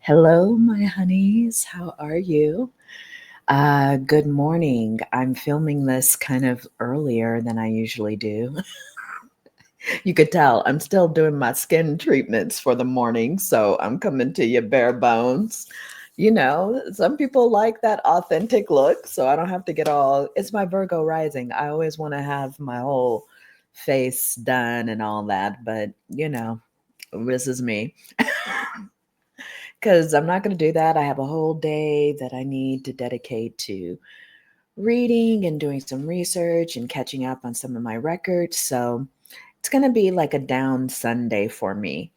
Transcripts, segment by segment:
Hello, my honeys. How are you? Good morning. I'm filming this kind of earlier than I usually do. You could tell I'm still doing my skin treatments for the morning, so I'm coming to you bare bones. Some people like that authentic look, so I don't have to get all. It's my Virgo rising. I always want to have my whole face done and all that, but this is me. Because I'm not going to do that. I have a whole day that I need to dedicate to reading and doing some research and catching up on some of my records. So it's going to be like a down Sunday for me.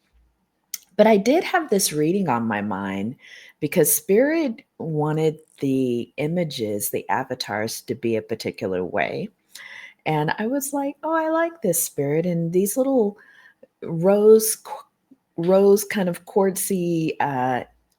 But I did have this reading on my mind because Spirit wanted the images, the avatars, to be a particular way. And I was like, oh, I like this, Spirit. And these little rose rose kind of quartzy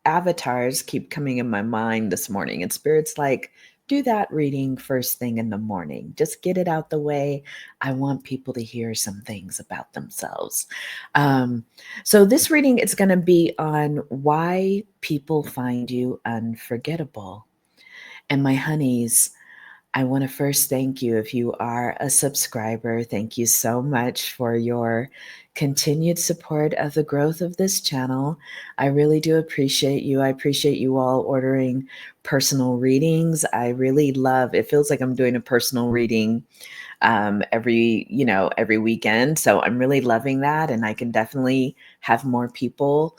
avatars keep coming in my mind this morning. And Spirit's like, do that reading first thing in the morning. Just get it out the way. I want people to hear some things about themselves. Um, so this reading is going to be on why people find you unforgettable. And my honeys, I want to first thank you if you are a subscriber. Thank you so much for your continued support of the growth of this channel. I really do appreciate you. I appreciate you all ordering personal readings. I really love it. Feels like I'm doing a personal reading every weekend. So I'm really loving that, and I can definitely have more people.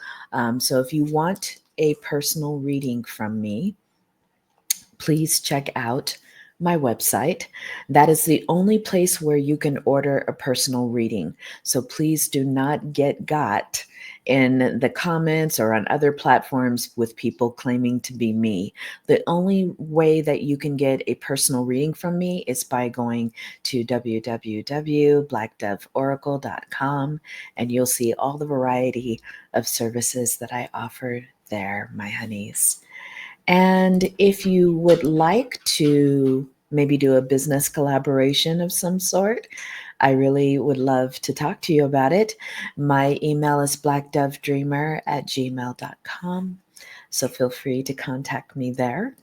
So if you want a personal reading from me, please check out my website. That is the only place where you can order a personal reading. So please do not get got in the comments or on other platforms with people claiming to be me. The only way that you can get a personal reading from me is by going to www.blackdoveoracle.com, and you'll see all the variety of services that I offer there, my honeys. And if you would like to maybe do a business collaboration of some sort, I really would love to talk to you about it. My email is blackdovedreamer@gmail.com. So feel free to contact me there.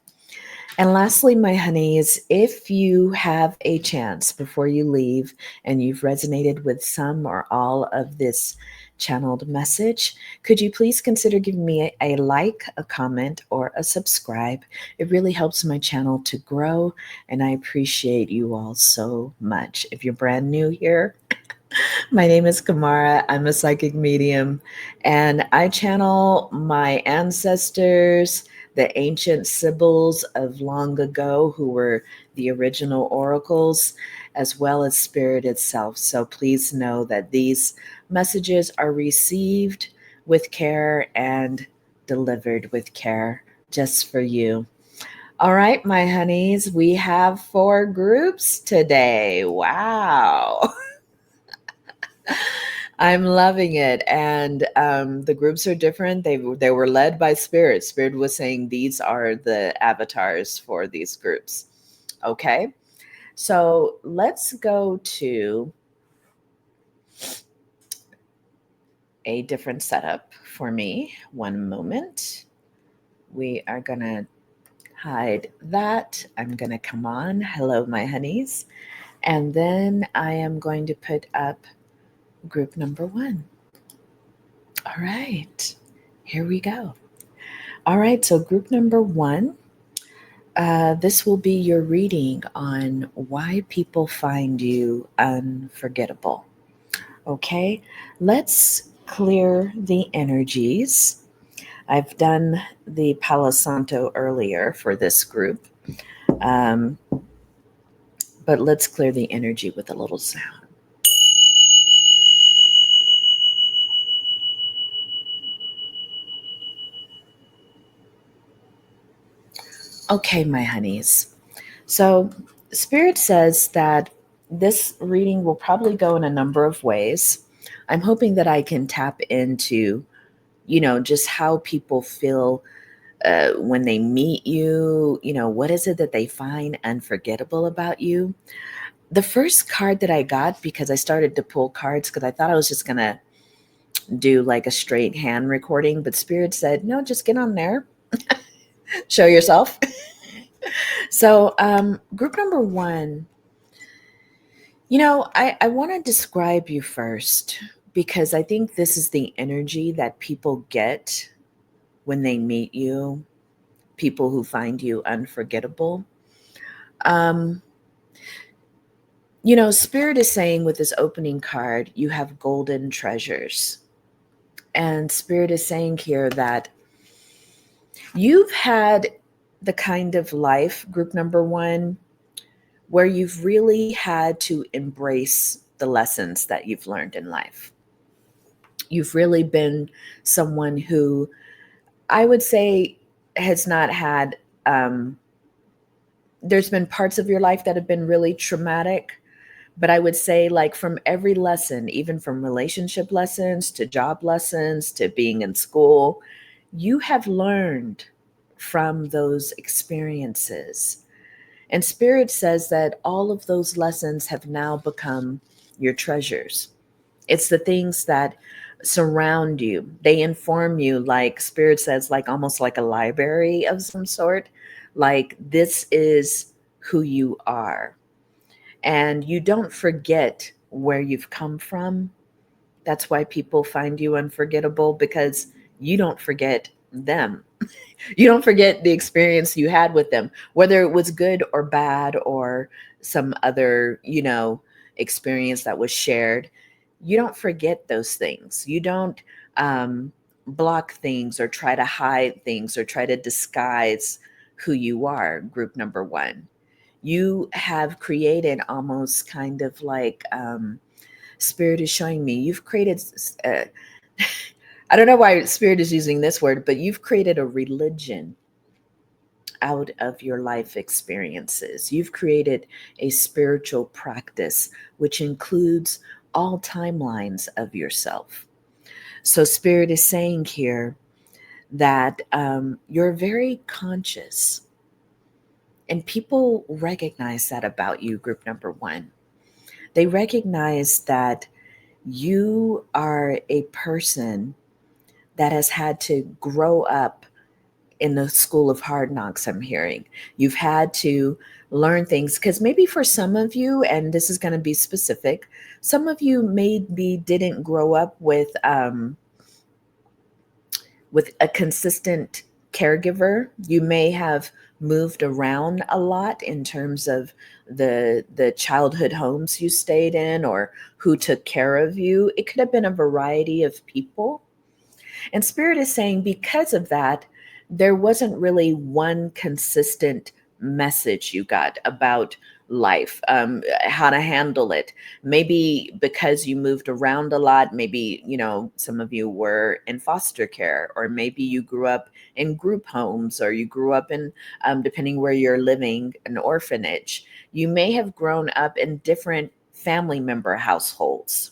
And lastly, my honeys, if you have a chance before you leave and you've resonated with some or all of this channeled message, could you please consider giving me a like, a comment, or a subscribe? It really helps my channel to grow, and I appreciate you all so much. If you're brand new here, my name is Kamara. I'm a psychic medium, and I channel my ancestors, the ancient Sibyls of long ago, who were the original oracles, as well as Spirit itself. So please know that these messages are received with care and delivered with care just for you. All right, my honeys, we have 4 groups today. Wow. I'm loving it, and the groups are different. They were led by Spirit. Spirit was saying these are the avatars for these groups. Okay, so let's go to a different setup for me. One moment. We are gonna hide that. I'm gonna come on. Hello, my honeys, and then I am going to put up group number 1. All right, here we go. All right, so group number 1, this will be your reading on why people find you unforgettable. Okay, let's clear the energies. I've done the Palo Santo earlier for this group, um, but let's clear the energy with a little sound. Okay, my honeys. So, Spirit says that this reading will probably go in a number of ways. I'm hoping that I can tap into, just how people feel when they meet you. What is it that they find unforgettable about you? The first card that I got, because I started to pull cards because I thought I was just going to do like a straight hand recording, but Spirit said, no, just get on there, show yourself. So, group number one, I want to describe you first because I think this is the energy that people get when they meet you, people who find you unforgettable. Um, Spirit is saying with this opening card, you have golden treasures. And Spirit is saying here that you've had the kind of life, group number one, where you've really had to embrace the lessons that you've learned in life. You've really been someone who I would say has not had, there's been parts of your life that have been really traumatic. But I would say, like, from every lesson, even from relationship lessons to job lessons to being in school, you have learned from those experiences. And Spirit says that all of those lessons have now become your treasures. It's the things that surround you. They inform you, like Spirit says, like almost like a library of some sort. Like, this is who you are. And you don't forget where you've come from. That's why people find you unforgettable, because you don't forget them. You don't forget the experience you had with them, whether it was good or bad or some other, experience that was shared. You don't forget those things. You don't block things or try to hide things or try to disguise who you are, group number one. You have created almost kind of like, Spirit is showing me, you've created, uh, I don't know why Spirit is using this word, but you've created a religion out of your life experiences. You've created a spiritual practice, which includes all timelines of yourself. So, Spirit is saying here that you're very conscious, and people recognize that about you, group number one. They recognize that you are a person that has had to grow up in the school of hard knocks. I'm hearing you've had to learn things because maybe for some of you, and this is going to be specific, some of you maybe didn't grow up with a consistent caregiver. You may have moved around a lot in terms of the childhood homes you stayed in or who took care of you. It could have been a variety of people. And Spirit is saying because of that, there wasn't really one consistent message you got about life, how to handle it. Maybe because you moved around a lot, maybe, some of you were in foster care, or maybe you grew up in group homes, or you grew up in, depending where you're living, an orphanage. You may have grown up in different family member households.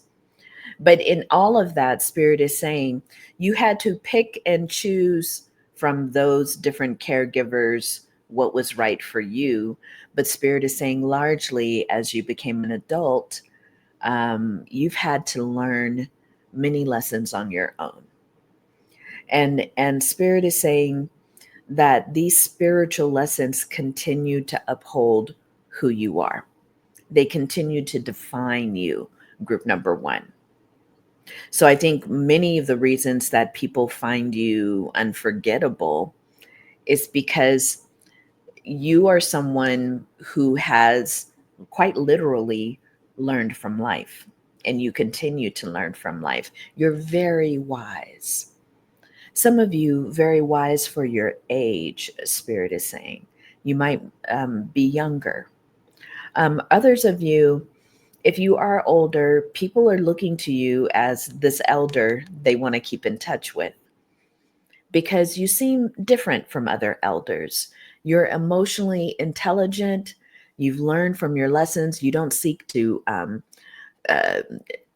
But in all of that, Spirit is saying you had to pick and choose from those different caregivers what was right for you. But Spirit is saying largely as you became an adult, you've had to learn many lessons on your own. And Spirit is saying that these spiritual lessons continue to uphold who you are. They continue to define you, group number one. So I think many of the reasons that people find you unforgettable is because you are someone who has quite literally learned from life, and you continue to learn from life. You're very wise. Some of you very wise for your age, Spirit is saying. You might be younger. Others of you, if you are older, people are looking to you as this elder they want to keep in touch with because you seem different from other elders. You're emotionally intelligent. You've learned from your lessons. You don't seek to uh,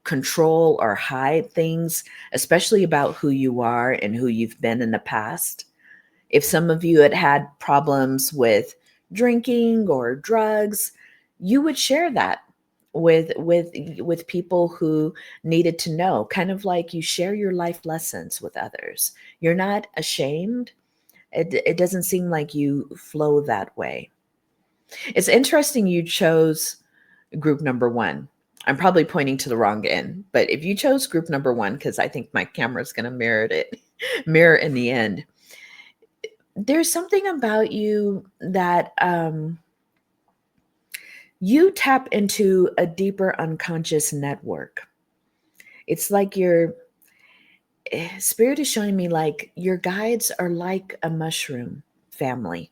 control or hide things, especially about who you are and who you've been in the past. If some of you had had problems with drinking or drugs, you would share that with people who needed to know, kind of like you share your life lessons with others. You're not ashamed. It doesn't seem like you flow that way. It's interesting you chose group number one. I'm probably pointing to the wrong end, but if you chose group number one, because I think my camera's going to mirror in the end, there's something about you that you tap into a deeper unconscious network. It's like your spirit is showing me like your guides are like a mushroom family.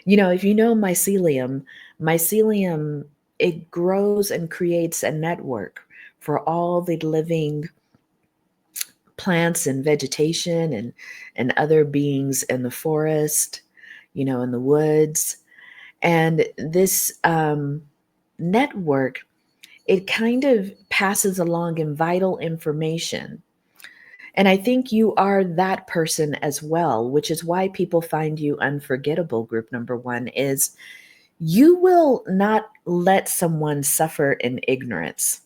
If you know mycelium, it grows and creates a network for all the living plants and vegetation and other beings in the forest, in the woods. And this network, it kind of passes along in vital information. And I think you are that person as well, which is why people find you unforgettable. Group number one is you will not let someone suffer in ignorance.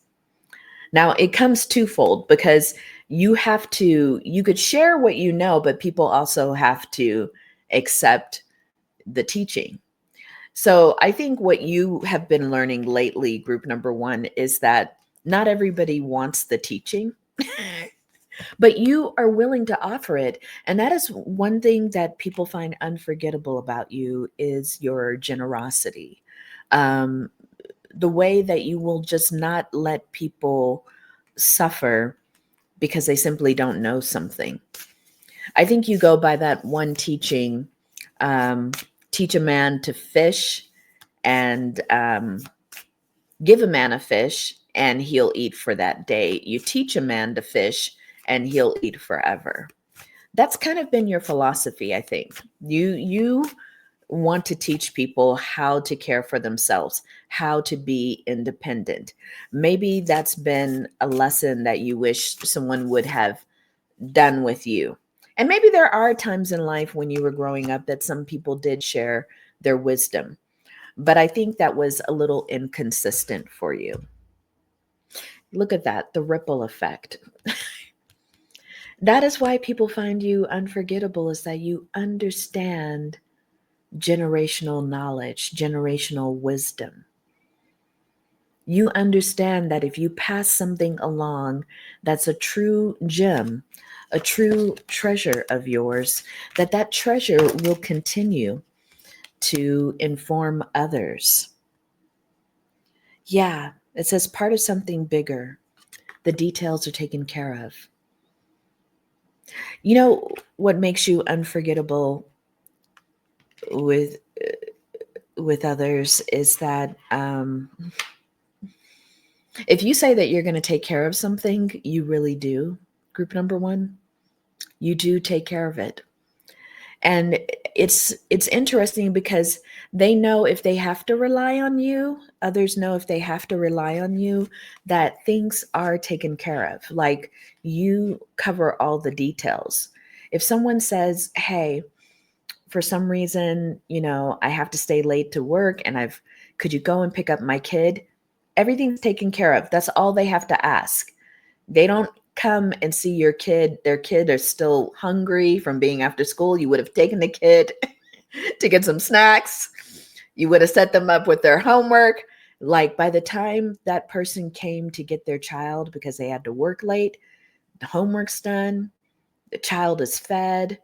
Now, it comes twofold because you could share what you know, but people also have to accept the teaching. So I think what you have been learning lately, group number one, is that not everybody wants the teaching, but you are willing to offer it. And that is one thing that people find unforgettable about you is your generosity. Um, the way that you will just not let people suffer because they simply don't know something. I think you go by that one teaching, um, teach a man to fish and give a man a fish and he'll eat for that day. You teach a man to fish and he'll eat forever. That's kind of been your philosophy, I think. You want to teach people how to care for themselves, how to be independent. Maybe that's been a lesson that you wish someone would have done with you. And maybe there are times in life when you were growing up that some people did share their wisdom, but I think that was a little inconsistent for you. Look at that, the ripple effect. That is why people find you unforgettable, is that you understand generational knowledge, generational wisdom. You understand that if you pass something along that's a true gem, a true treasure of yours, that treasure will continue to inform others. Yeah, it says part of something bigger. The details are taken care of. You know what makes you unforgettable with with others is that if you say that you're going to take care of something, you really do. Group number one, you do take care of it. And it's interesting because they know if they have to rely on you, others know if they have to rely on you, that things are taken care of. Like you cover all the details. If someone says, hey, for some reason, I have to stay late to work and could you go and pick up my kid? Everything's taken care of. That's all they have to ask. They don't come and see their kid is still hungry from being after school. You would have taken the kid to get some snacks. You would have set them up with their homework. Like by the time that person came to get their child because they had to work late, the homework's done, the child is fed,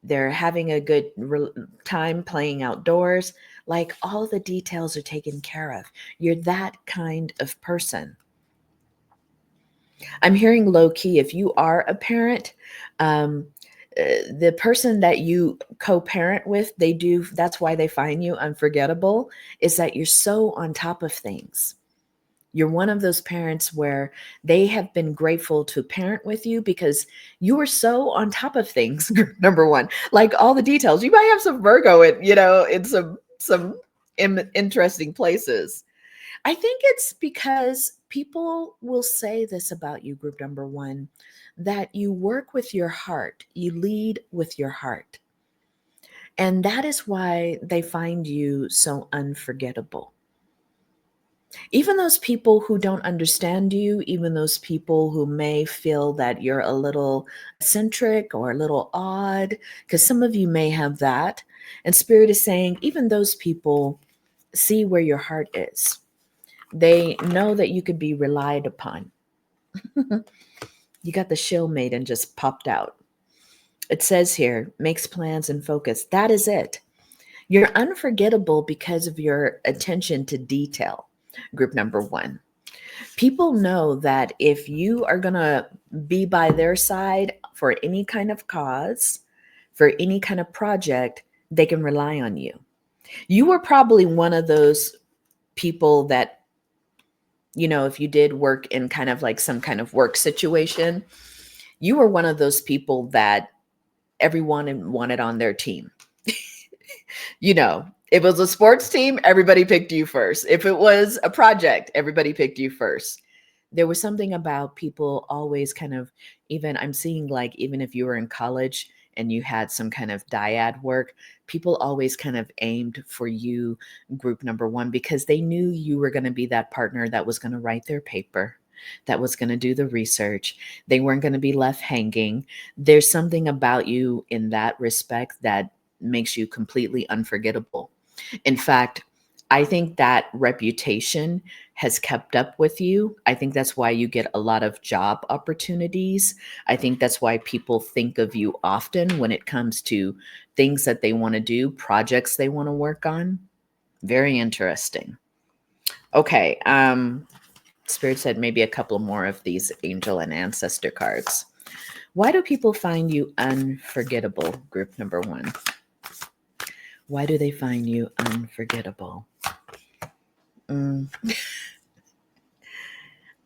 they're having a good time playing outdoors. Like all the details are taken care of. You're that kind of person. I'm hearing low key, if you are a parent, um, the person that you co-parent with, that's why they find you unforgettable, is that you're so on top of things. You're one of those parents where they have been grateful to parent with you because you are so on top of things. Number one, like all the details. You might have some Virgo in some interesting places. I think it's because people will say this about you, group number one, that you work with your heart, you lead with your heart. And that is why they find you so unforgettable. Even those people who don't understand you, even those people who may feel that you're a little eccentric or a little odd, because some of you may have that. And Spirit is saying, even those people see where your heart is. They know that you could be relied upon. You got the shield maiden just popped out. It says here, makes plans and focus. That is it. You're unforgettable because of your attention to detail. Group number 1. People know that if you are going to be by their side for any kind of cause, for any kind of project, they can rely on you. You were probably one of those people that, if you did work in kind of like some kind of work situation, you were one of those people that everyone wanted on their team. If it was a sports team, everybody picked you first. If it was a project, everybody picked you first. There was something about people always kind of, even I'm seeing like, even if you were in college and you had some kind of dyad work, people always kind of aimed for you, group number 1, because they knew you were going to be that partner that was going to write their paper, that was going to do the research. They weren't going to be left hanging. There's something about you in that respect that makes you completely unforgettable. In fact, I think that reputation has kept up with you. I think that's why you get a lot of job opportunities. I think that's why people think of you often when it comes to things that they want to do, projects they want to work on. Very interesting. Okay, Spirit said maybe a couple more of these angel and ancestor cards. Why do people find you unforgettable, group number 1? Why do they find you unforgettable?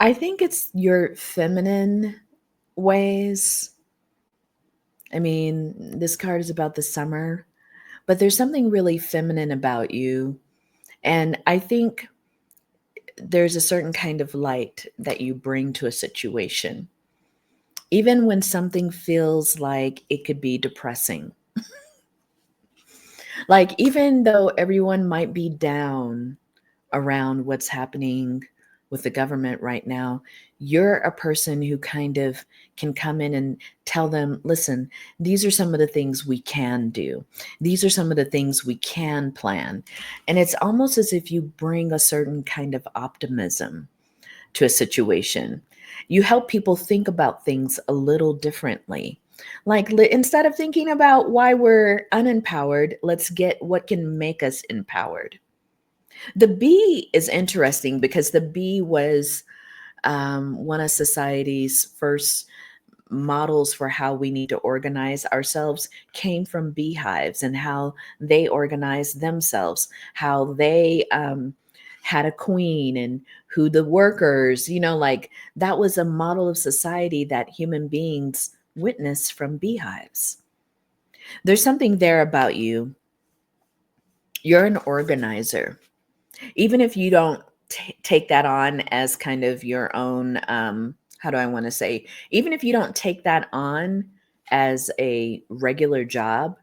I think it's your feminine ways. I mean, this card is about the summer, but there's something really feminine about you. And I think there's a certain kind of light that you bring to a situation, even when something feels like it could be depressing. Like, even though everyone might be down around what's happening with the government right now, you're a person who kind of can come in and tell them, listen, these are some of the things we can do. These are some of the things we can plan. And it's almost as if you bring a certain kind of optimism to a situation. You help people think about things a little differently. Like, instead of thinking about why we're unempowered, let's get what can make us empowered. The bee is interesting because the bee was one of society's first models for how we need to organize ourselves, came from beehives and how they organized themselves, how they had a queen and who the workers, like that was a model of society that human beings witnessed from beehives. There's something there about you. You're an organizer. Even if you don't take that on as kind of your own, how do I want to say, even if you don't take that on as a regular job,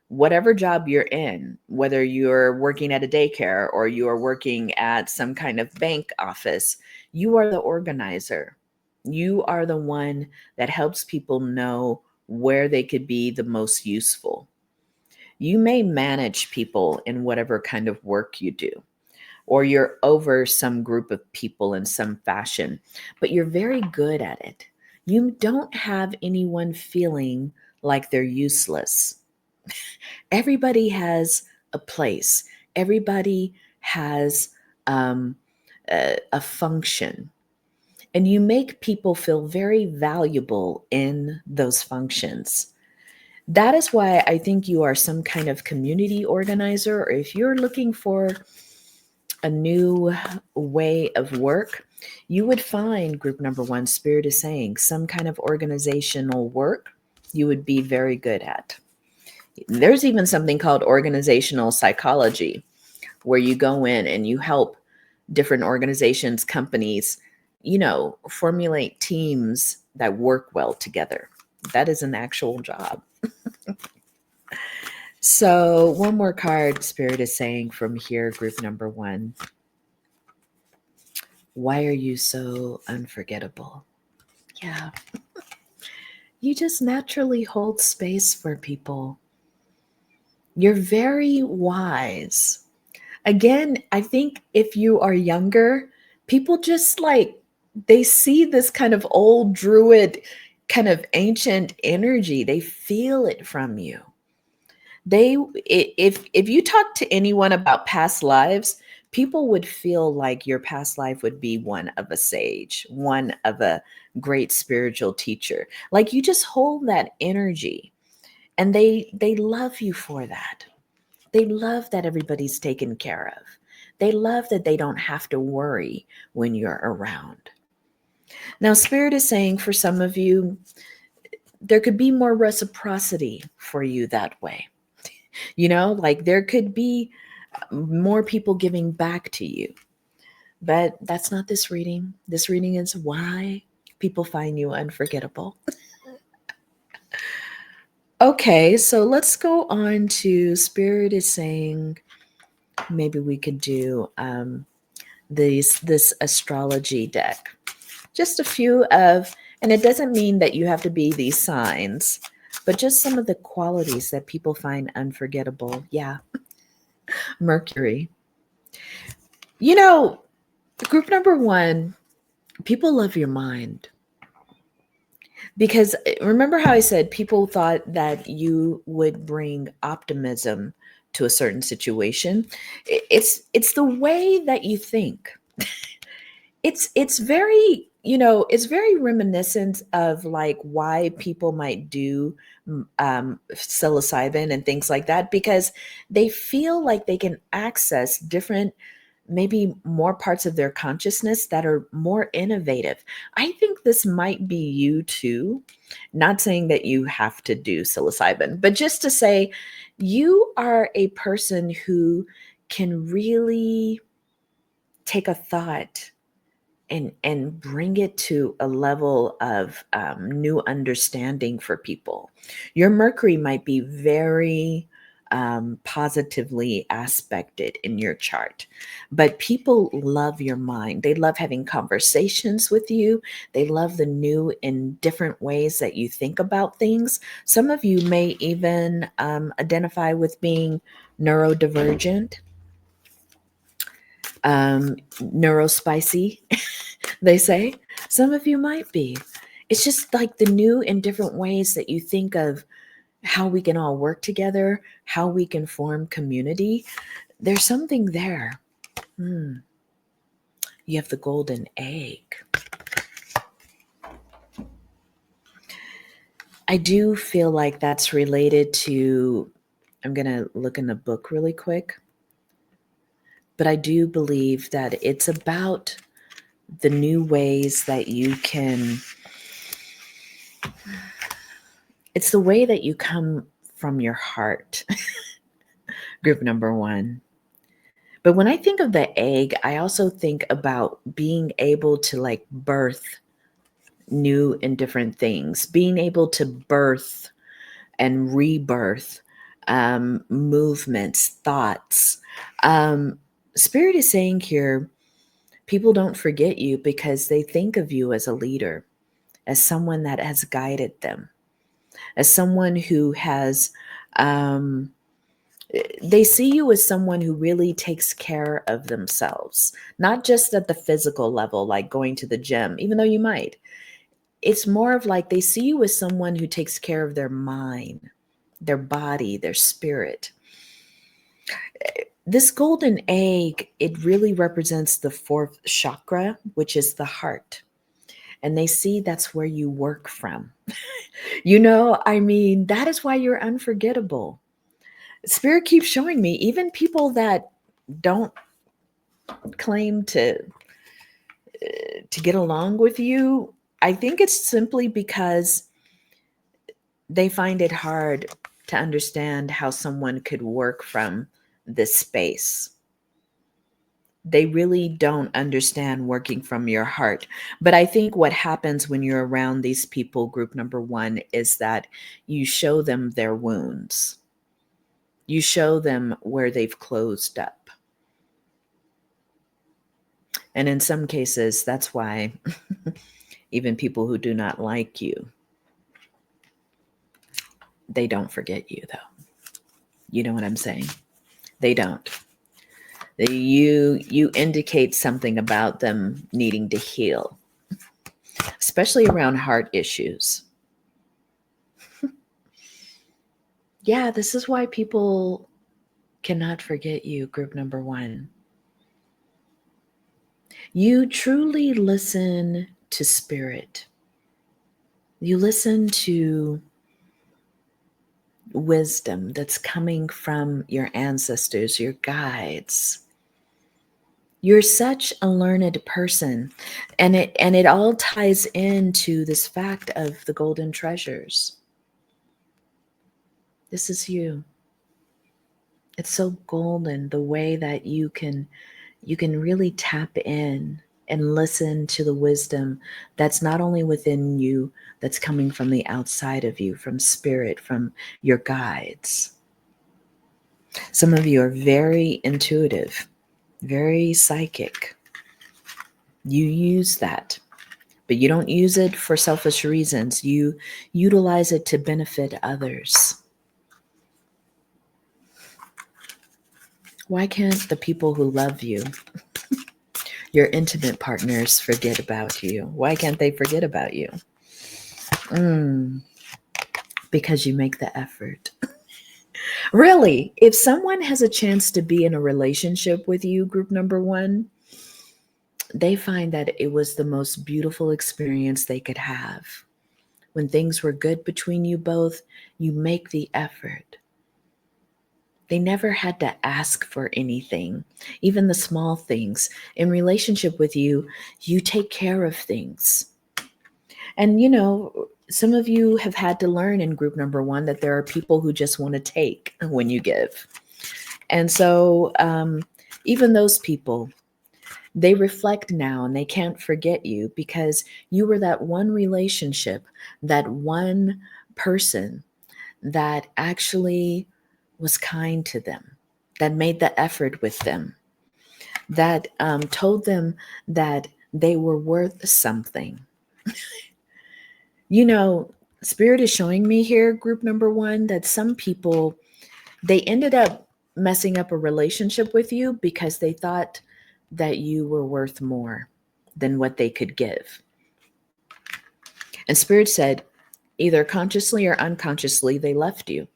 whatever job you're in, whether you're working at a daycare or you are working at some kind of bank office, you are the organizer. You are the one that helps people know where they could be the most useful. You may manage people in whatever kind of work you do, or you're over some group of people in some fashion, but you're very good at it. You don't have anyone feeling like they're useless. Everybody has a place. Everybody has a function. And you make people feel very valuable in those functions. That is why I think you are some kind of community organizer, or if you're looking for a new way of work, you would find, group number 1, Spirit is saying, some kind of organizational work you would be very good at. There's even something called organizational psychology, where you go in and you help different organizations, companies, formulate teams that work well together. That is an actual job. So one more card, Spirit is saying from here, group number 1. Why are you so unforgettable? Yeah, you just naturally hold space for people. You're very wise. Again, I think if you are younger, people just like they see this kind of old druid, kind of ancient energy. They feel it from you. If you talk to anyone about past lives, people would feel like your past life would be one of a sage, one of a great spiritual teacher. Like you just hold that energy, and they love you for that. They love that everybody's taken care of. They love that they don't have to worry when you're around. Now, Spirit is saying for some of you, there could be more reciprocity for you that way. Like there could be more people giving back to you. But that's not this reading. This reading is why people find you unforgettable. Okay, so let's go on to Spirit is saying maybe we could do this astrology deck. Just a few of, and it doesn't mean that you have to be these signs, but just some of the qualities that people find unforgettable. Yeah, Mercury. You know, group number one, people love your mind. Because remember how I said people thought that you would bring optimism to a certain situation? It's the way that you think. It's very, it's very reminiscent of like why people might do psilocybin and things like that, because they feel like they can access different, maybe more parts of their consciousness that are more innovative. I think this might be you too. Not saying that you have to do psilocybin, but just to say you are a person who can really take a thought and bring it to a level of new understanding for people. Your Mercury might be very positively aspected in your chart, but people love your mind. They love having conversations with you. They love the new and different ways that you think about things. Some of you may even identify with being neurodivergent, neurospicy, they say. Some of you might be. It's just like the new and different ways that you think of how we can all work together, how we can form community. There's something there. Hmm. You have the golden egg. I do feel like that's related to, I'm going to look in the book really quick, but I do believe that it's about the new ways that you can, it's the way that you come from your heart. Group number one. But when I think of the egg, I also think about being able to like birth new and different things, being able to birth and rebirth movements, thoughts. Spirit is saying here, people don't forget you because they think of you as a leader, as someone that has guided them, as someone who has they see you as someone who really takes care of themselves, not just at the physical level, like going to the gym, even though you might. It's more of like they see you as someone who takes care of their mind, their body, their spirit. This golden egg, it really represents the fourth chakra, which is the heart. And they see that's where you work from. That is why you're unforgettable. Spirit keeps showing me, even people that don't claim to get along with you, I think it's simply because they find it hard to understand how someone could work from this space. They really don't understand working from your heart. But I think what happens when you're around these people, group number one, is that you show them their wounds. You show them where they've closed up. And in some cases, that's why even people who do not like you, they don't forget you, though. You know what I'm saying? They don't. You indicate something about them needing to heal, especially around heart issues. Yeah, this is why people cannot forget you, group number one. You truly listen to spirit. You listen to wisdom that's coming from your ancestors, your guides. You're such a learned person, and it all ties into this fact of the golden treasures. This is you. It's so golden the way that you can really tap in and listen to the wisdom that's not only within you, that's coming from the outside of you, from spirit, from your guides. Some of you are very intuitive, very psychic. You use that, but you don't use it for selfish reasons. You utilize it to benefit others. Why can't the people who love you, your intimate partners, forget about you? Why can't they forget about you? Because you make the effort. Really, if someone has a chance to be in a relationship with you, group number one, they find that it was the most beautiful experience they could have. When things were good between you both, you make the effort. They never had to ask for anything, even the small things. In relationship with you, you take care of things. And some of you have had to learn in group number one that there are people who just want to take when you give. And so even those people, they reflect now and they can't forget you because you were that one relationship, that one person that actually was kind to them, that made the effort with them, that told them that they were worth something. Spirit is showing me here, group number one, that some people, they ended up messing up a relationship with you because they thought that you were worth more than what they could give. And Spirit said, either consciously or unconsciously, they left you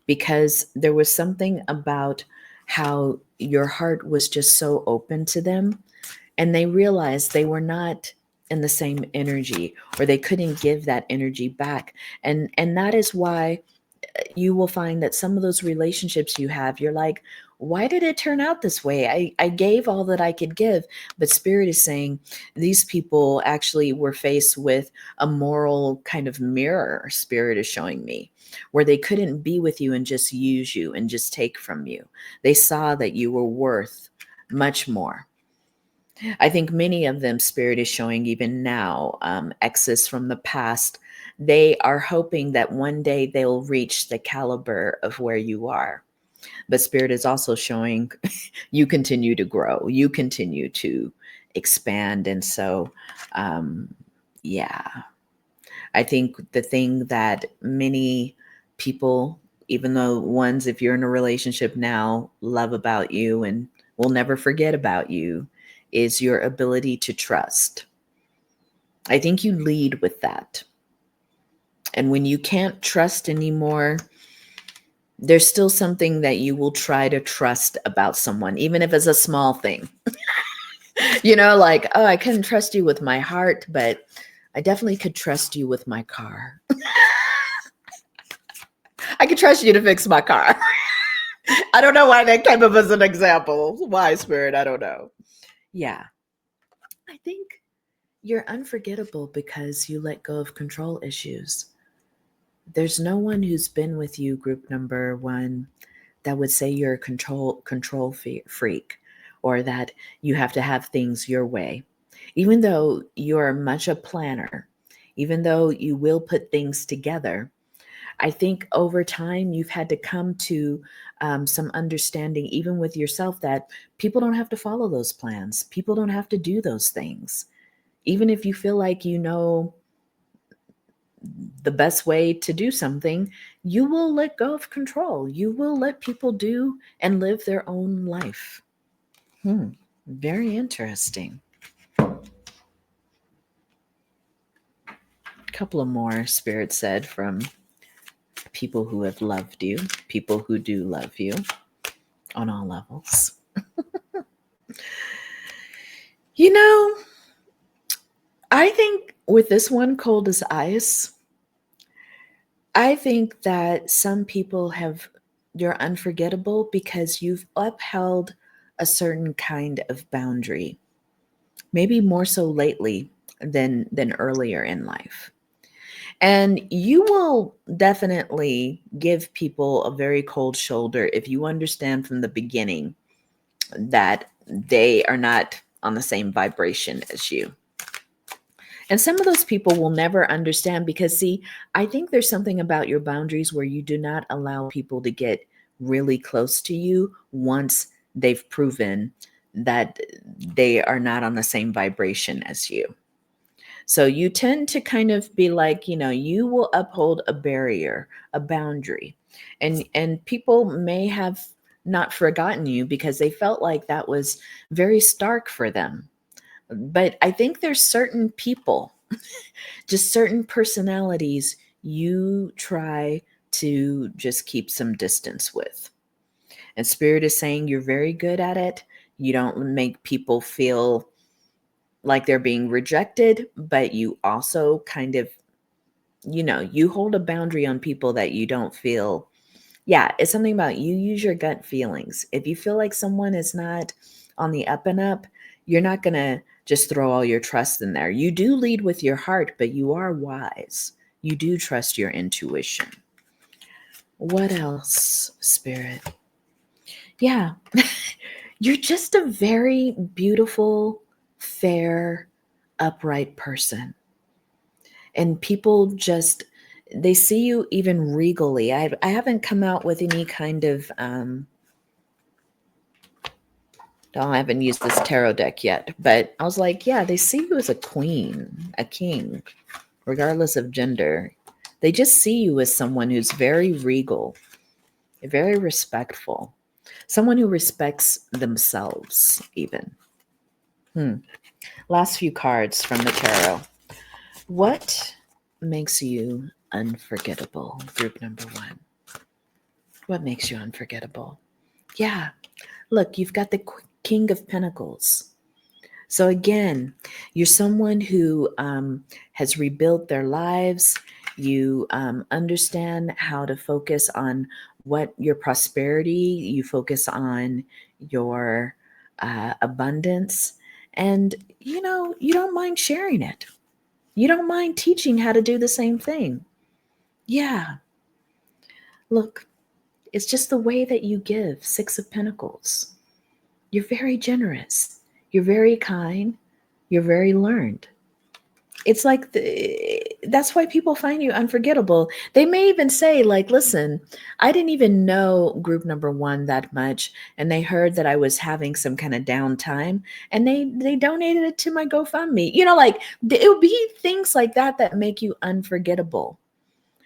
because there was something about how your heart was just so open to them, and they realized they were not in the same energy, or they couldn't give that energy back. And that is why you will find that some of those relationships you have, you're like, why did it turn out this way? I gave all that I could give. But Spirit is saying these people actually were faced with a moral kind of mirror, Spirit is showing me, where they couldn't be with you and just use you and just take from you. They saw that you were worth much more. I think many of them, Spirit is showing even now, exes from the past, they are hoping that one day they'll reach the caliber of where you are. But Spirit is also showing you continue to grow, you continue to expand. And so, yeah, I think the thing that many people, even though ones, if you're in a relationship now, love about you and will never forget about you, is your ability to trust. I think you lead with that. And when you can't trust anymore, there's still something that you will try to trust about someone, even if it's a small thing. Like, oh, I couldn't trust you with my heart, but I definitely could trust you with my car. I could trust you to fix my car. I don't know why that came up as an example. Why, Spirit? I don't know. Yeah. I think you're unforgettable because you let go of control issues. There's no one who's been with you, group number one, that would say you're a control freak, or that you have to have things your way. Even though you're much a planner, even though you will put things together, I think over time you've had to come to some understanding, even with yourself, that people don't have to follow those plans. People don't have to do those things. Even if you feel like you know the best way to do something, you will let go of control. You will let people do and live their own life. Very interesting. A couple of more, Spirit said, from people who have loved you, people who do love you on all levels. You know, I think with this one, cold as ice, I think that some people you're unforgettable because you've upheld a certain kind of boundary, maybe more so lately than earlier in life. And you will definitely give people a very cold shoulder if you understand from the beginning that they are not on the same vibration as you. And some of those people will never understand because, see, I think there's something about your boundaries where you do not allow people to get really close to you once they've proven that they are not on the same vibration as you. So you tend to kind of be like, you will uphold a barrier, a boundary. And people may have not forgotten you because they felt like that was very stark for them. But I think there's certain people, just certain personalities you try to just keep some distance with. And Spirit is saying you're very good at it. You don't make people feel like they're being rejected, but you also kind of, you hold a boundary on people that you don't feel. Yeah, it's something about you use your gut feelings. If you feel like someone is not on the up and up, you're not going to just throw all your trust in there. You do lead with your heart, but you are wise. You do trust your intuition. What else, Spirit? Yeah, you're just a very beautiful, fair, upright person. And people just, they see you even regally. I haven't come out with any kind of I haven't used this tarot deck yet, but I was like, yeah, they see you as a queen, a king, regardless of gender. They just see you as someone who's very regal, very respectful, someone who respects themselves even. Last few cards from the tarot. What makes you unforgettable? Group number one. What makes you unforgettable? Yeah, look, you've got the King of Pentacles. So again, you're someone who has rebuilt their lives. You understand how to focus on what your prosperity, you focus on your abundance, and you don't mind sharing it. You don't mind teaching how to do the same thing. Yeah. Look, it's just the way that you give. Six of Pentacles. You're very generous. You're very kind. You're very learned. It's like that's why people find you unforgettable. They may even say, like, listen, I didn't even know group number one that much. And they heard that I was having some kind of downtime and they donated it to my GoFundMe. Like it would be things like that make you unforgettable.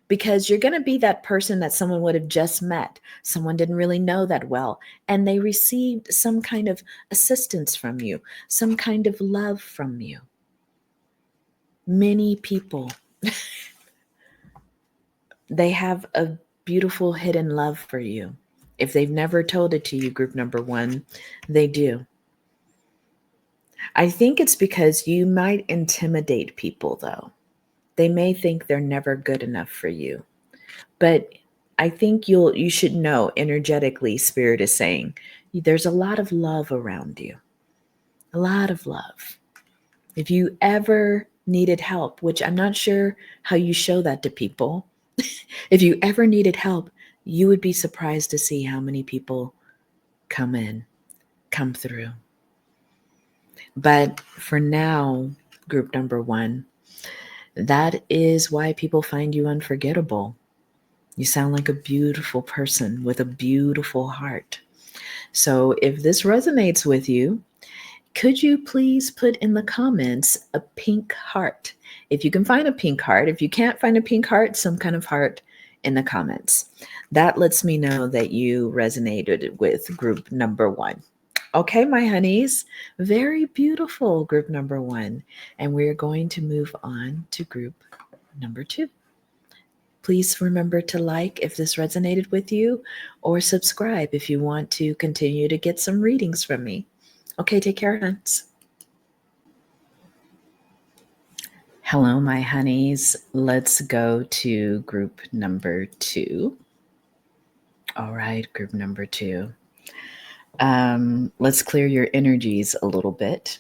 Because you're going to be that person that someone would have just met. Someone didn't really know that well. And they received some kind of assistance from you, some kind of love from you. Many people, they have a beautiful hidden love for you. If they've never told it to you, group number one, they do. I think it's because you might intimidate people, though. They may think they're never good enough for you. But I think you should know energetically, Spirit is saying, there's a lot of love around you. A lot of love. If you ever needed help, which I'm not sure how you show that to people, if you ever needed help, you would be surprised to see how many people come through. But for now, group number one, that is why people find you unforgettable. You sound like a beautiful person with a beautiful heart. So if this resonates with you, could you please put in the comments a pink heart? If you can find a pink heart, if you can't find a pink heart, some kind of heart in the comments. That lets me know that you resonated with group number 1. Okay, my honeys, very beautiful group number 1. And we're going to move on to group number 2. Please remember to like if this resonated with you, or subscribe if you want to continue to get some readings from me. Okay, take care, huns. Hello, my honeys. Let's go to group number 2. All right, group number 2. Let's clear your energies a little bit.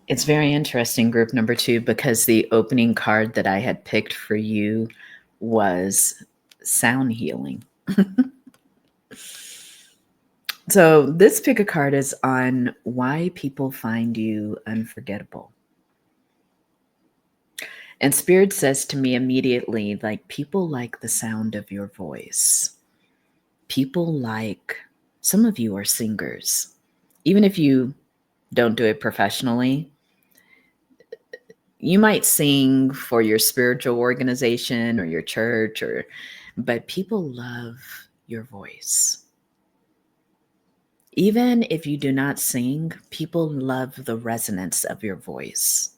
It's very interesting, group number 2, because the opening card that I had picked for you was sound healing. So this pick a card is on why people find you unforgettable. And Spirit says to me immediately, like, people like the sound of your voice. People like, some of you are singers. Even if you don't do it professionally, you might sing for your spiritual organization or your church, but people love your voice. Even if you do not sing, people love the resonance of your voice.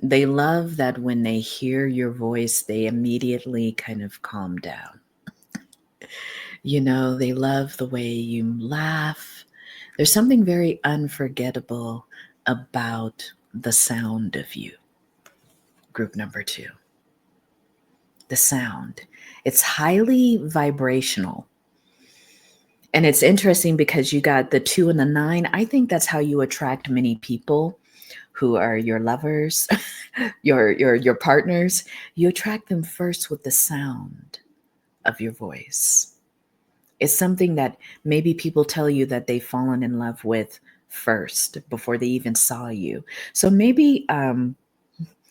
They love that when they hear your voice, they immediately kind of calm down. You know, they love the way you laugh. There's something very unforgettable about the sound of you. Group number 2. The sound. It's highly vibrational. And it's interesting because you got the 2 and the 9. I think that's how you attract many people who are your lovers, your partners. You attract them first with the sound of your voice. It's something that maybe people tell you that they've fallen in love with first before they even saw you. So maybe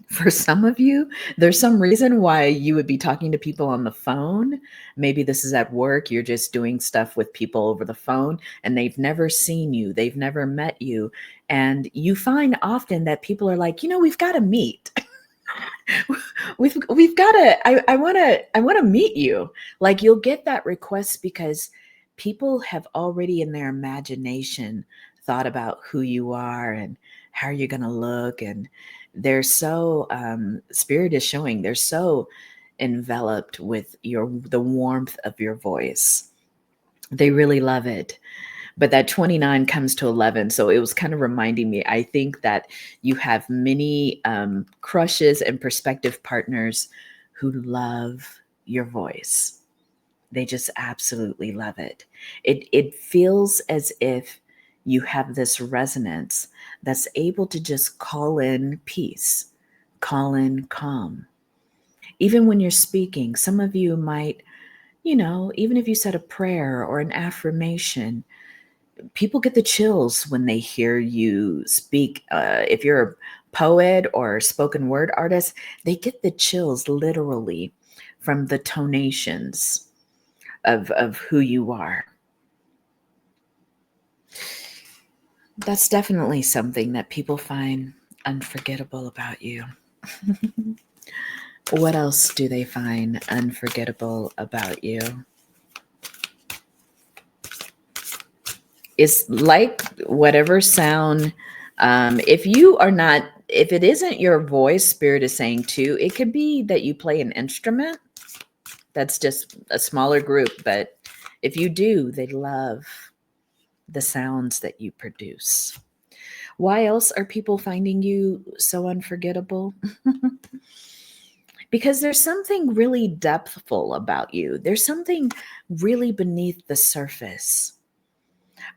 for some of you, there's some reason why you would be talking to people on the phone. Maybe this is at work. You're just doing stuff with people over the phone and they've never seen you. They've never met you. And you find often that people are like, we've got to meet. we've got to, I want to meet you. Like, you'll get that request because people have already in their imagination thought about who you are and how you're going to look. And they're so, Spirit is showing, they're so enveloped with the warmth of your voice. They really love it. But that 29 comes to 11. So it was kind of reminding me, I think that you have many crushes and prospective partners who love your voice. They just absolutely love it. It feels as if you have this resonance that's able to just call in peace, call in calm. Even when you're speaking, some of you might, even if you said a prayer or an affirmation, people get the chills when they hear you speak. If you're a poet or spoken word artist, they get the chills literally from the tonations of who you are. That's definitely something that people find unforgettable about you. What else do they find unforgettable about you? It's like whatever sound, if it isn't your voice, Spirit is saying too, it could be that you play an instrument. That's just a smaller group, but if you do, they love the sounds that you produce. Why else are people finding you so unforgettable? Because there's something really depthful about you. There's something really beneath the surface.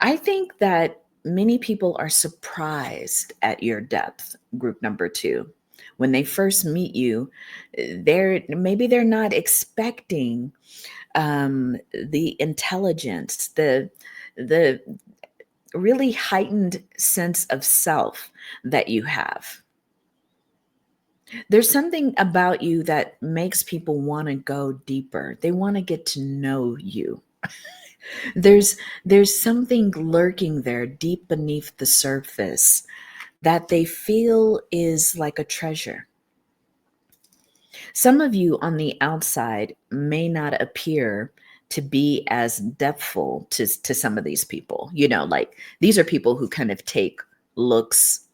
I think that many people are surprised at your depth, group number 2. When they first meet you, they're not expecting the intelligence, the really heightened sense of self that you have. There's something about you that makes people want to go deeper. They want to get to know you. There's there's something lurking there deep beneath the surface that they feel is like a treasure. Some of you on the outside may not appear to be as depthful to some of these people. Like these are people who kind of take looks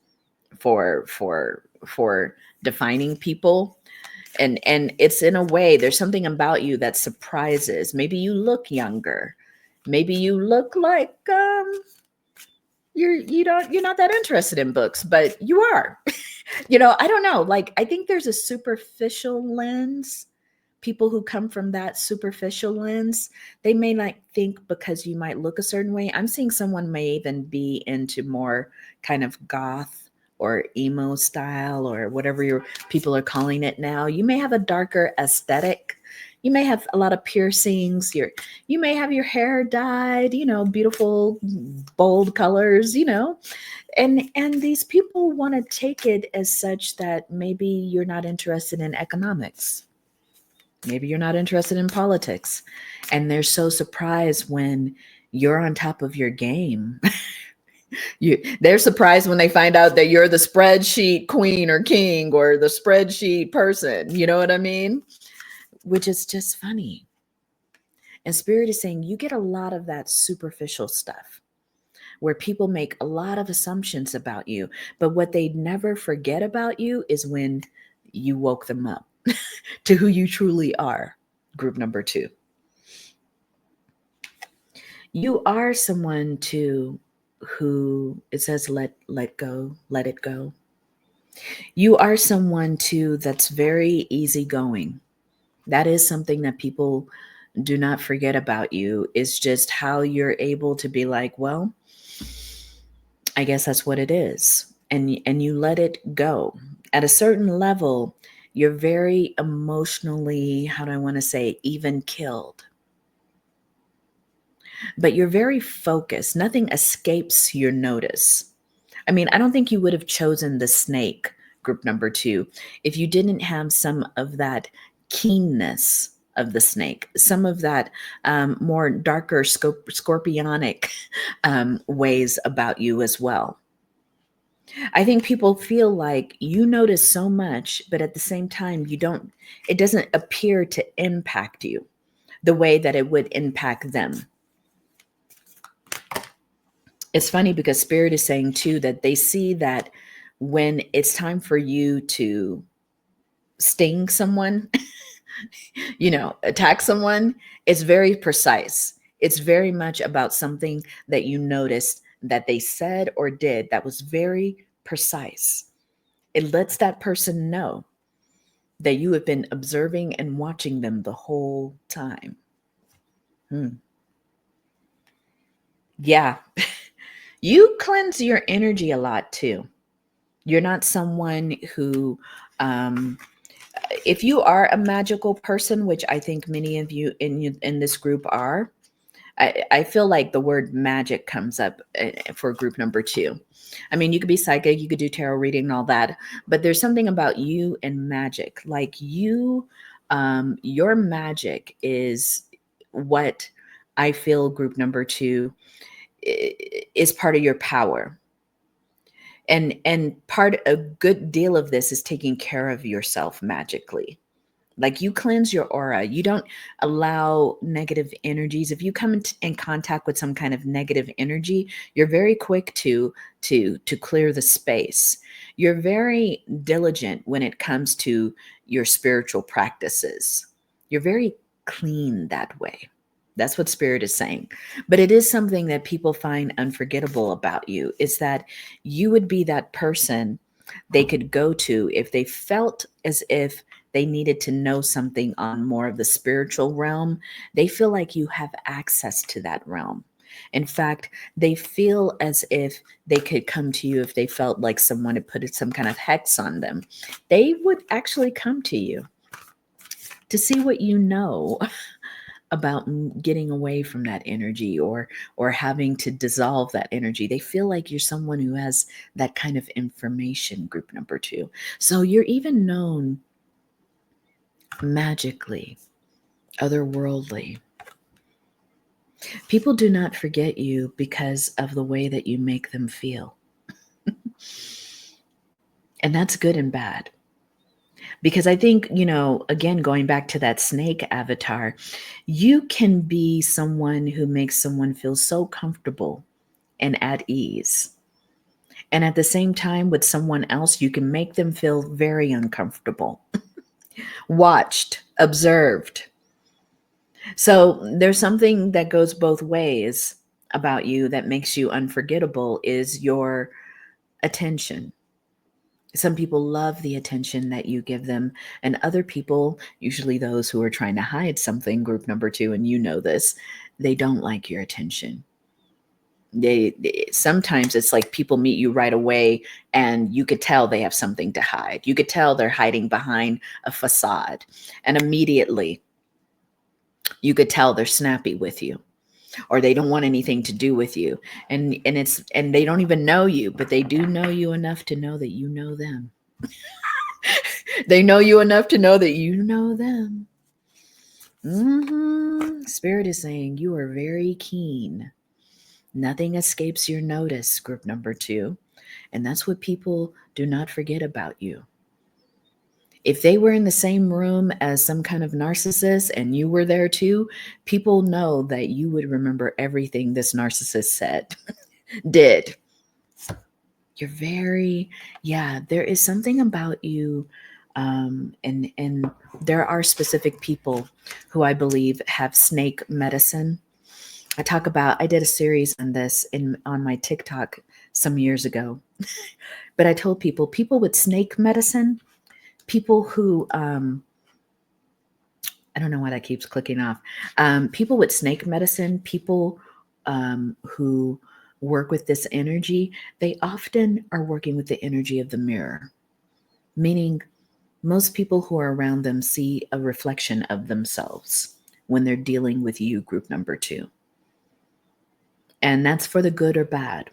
for defining people. And it's in a way, there's something about you that surprises. Maybe you look younger. Maybe you look like you're not that interested in books, but you are. I don't know. Like, I think there's a superficial lens. People who come from that superficial lens, they may not think because you might look a certain way. I'm seeing someone may even be into more kind of goth or emo style or whatever your people are calling it now. You may have a darker aesthetic. You may have a lot of piercings. You may have your hair dyed, beautiful, bold colors, and these people want to take it as such that maybe you're not interested in economics. Maybe you're not interested in politics. And they're so surprised when you're on top of your game. They're surprised when they find out that you're the spreadsheet queen or king or the spreadsheet person. You know what I mean? Which is just funny. And Spirit is saying you get a lot of that superficial stuff where people make a lot of assumptions about you. But what they never forget about you is when you woke them up to who you truly are. Group number 2. You are someone too who, it says let go, let it go. You are someone too that's very easygoing. That is something that people do not forget about you, is just how you're able to be like, well, I guess that's what it is. And you let it go. At a certain level, you're very emotionally, how do I want to say, even killed. But you're very focused. Nothing escapes your notice. I mean, I don't think you would have chosen the snake, group number 2, if you didn't have some of that keenness of the snake, some of that more darker scorpionic ways about you as well. I think people feel like you notice so much, but at the same time, it doesn't appear to impact you the way that it would impact them. It's funny because Spirit is saying too that they see that when it's time for you to sting someone, attack someone, it's very precise. It's very much about something that you noticed that they said or did that was very precise. It lets that person know that you have been observing and watching them the whole time. Yeah. You cleanse your energy a lot too. You're not someone who, if you are a magical person, which I think many of you in this group are, I feel like the word magic comes up for group number 2. I mean, you could be psychic, you could do tarot reading and all that, but there's something about you and magic. Like you, your magic is what I feel group number 2 is part of your power. And a good deal of this is taking care of yourself magically. Like you cleanse your aura. You don't allow negative energies. If you come in contact with some kind of negative energy, you're very quick to clear the space. You're very diligent when it comes to your spiritual practices. You're very clean that way. That's what Spirit is saying. But it is something that people find unforgettable about you, is that you would be that person they could go to if they felt as if they needed to know something on more of the spiritual realm. They feel like you have access to that realm. In fact, they feel as if they could come to you if they felt like someone had put some kind of hex on them. They would actually come to you to see what you know about getting away from that energy or having to dissolve that energy. They feel like you're someone who has that kind of information, group number 2. So you're even known magically, otherworldly. People do not forget you because of the way that you make them feel. And that's good and bad. Because I think, again, going back to that snake avatar, you can be someone who makes someone feel so comfortable and at ease. And at the same time, with someone else, you can make them feel very uncomfortable, watched, observed. So there's something that goes both ways about you that makes you unforgettable is your attention. Some people love the attention that you give them, and other people, usually those who are trying to hide something, group number 2, and you know this, they don't like your attention. They sometimes it's like people meet you right away and you could tell they have something to hide. You could tell they're hiding behind a facade, and immediately you could tell they're snappy with you, or they don't want anything to do with you. And they don't even know you, but they do know you enough to know that you know them. They know you enough to know that you know them. Spirit is saying you are very keen. Nothing escapes your notice, group number 2. And that's what people do not forget about you. If they were in the same room as some kind of narcissist and you were there too, people know that you would remember everything this narcissist said, did. You're very, there is something about you. And there are specific people who I believe have snake medicine. I did a series on this on my TikTok some years ago, but I told people with snake medicine, people who, I don't know why that keeps clicking off. People with snake medicine, people who work with this energy, they often are working with the energy of the mirror, meaning most people who are around them see a reflection of themselves when they're dealing with you, group number 2. And that's for the good or bad.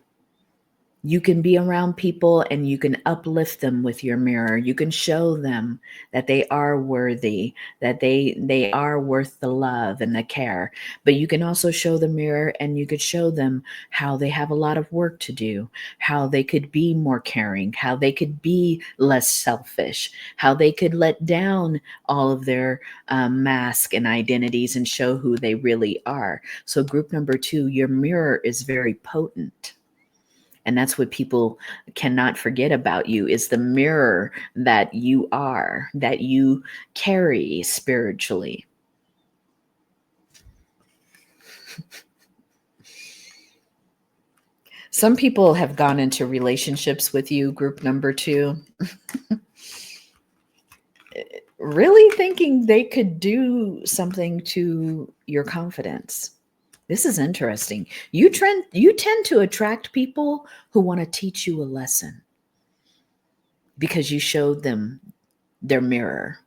You can be around people and you can uplift them with your mirror. You can show them that they are worthy, that they are worth the love and the care. But you can also show the mirror and you could show them how they have a lot of work to do, how they could be more caring, how they could be less selfish, how they could let down all of their mask and identities and show who they really are. So group number 2, your mirror is very potent. And that's what people cannot forget about you, is the mirror that you are, that you carry spiritually. Some people have gone into relationships with you, group number 2, really thinking they could do something to your confidence. This is interesting. You tend to attract people who want to teach you a lesson because you showed them their mirror.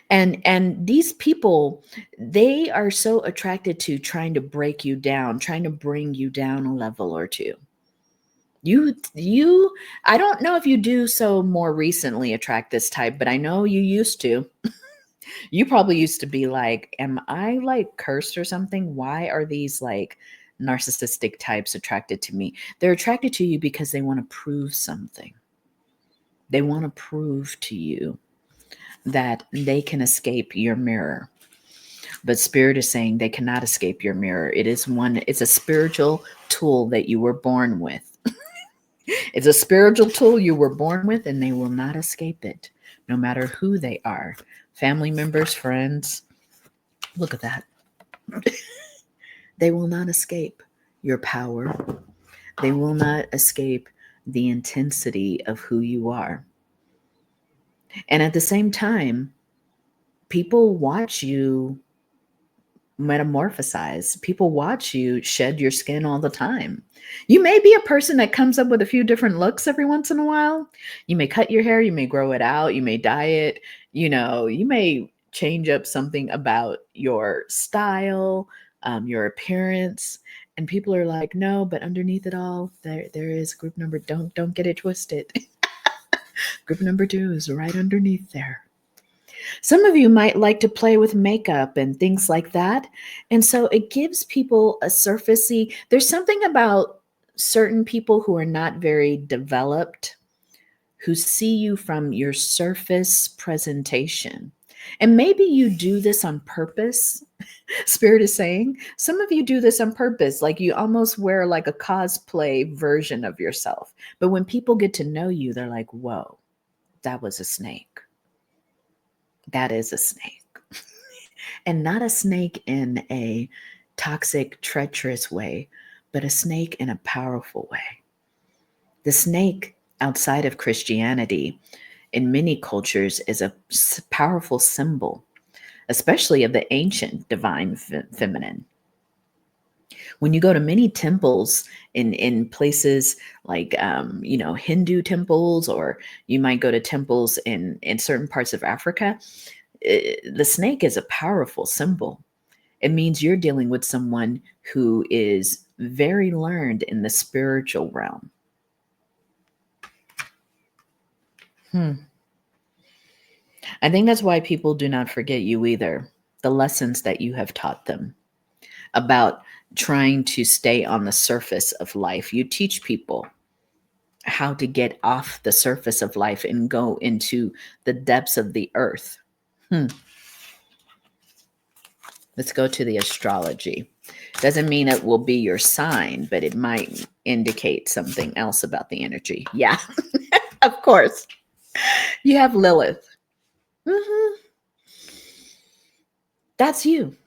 And these people, they are so attracted to trying to break you down, trying to bring you down a level or 2. You I don't know if you do so more recently attract this type, but I know you used to. You probably used to be like, am I like cursed or something? Why are these like narcissistic types attracted to me? They're attracted to you because they want to prove something. They want to prove to you that they can escape your mirror. But Spirit is saying they cannot escape your mirror. It's a spiritual tool that you were born with. It's a spiritual tool you were born with, and they will not escape it, no matter who they are. Family members, friends. Look at that. They will not escape your power. They will not escape the intensity of who you are. And at the same time, people watch you metamorphosize. People watch you shed your skin all the time. You may be a person that comes up with a few different looks every once in a while. You may cut your hair, you may grow it out, you may dye it, you may change up something about your style, your appearance, and people are like, no, but underneath it all, there is group number. Don't get it twisted. Group number 2 is right underneath there. Some of you might like to play with makeup and things like that. And so it gives people a surfacey. There's something about certain people who are not very developed who see you from your surface presentation. And maybe you do this on purpose. Spirit is saying some of you do this on purpose, like you almost wear like a cosplay version of yourself. But when people get to know you, they're like, whoa, that was a snake. That is a snake. And not a snake in a toxic, treacherous way, but a snake in a powerful way. The snake outside of Christianity in many cultures is a powerful symbol, especially of the ancient divine feminine. When you go to many temples in places like, Hindu temples, or you might go to temples in certain parts of Africa, the snake is a powerful symbol. It means you're dealing with someone who is very learned in the spiritual realm. I think that's why people do not forget you either. The lessons that you have taught them about trying to stay on the surface of life. You teach people how to get off the surface of life and go into the depths of the earth. Let's go to the astrology. Doesn't mean it will be your sign, but it might indicate something else about the energy. Yeah, of course. You have Lilith. That's you.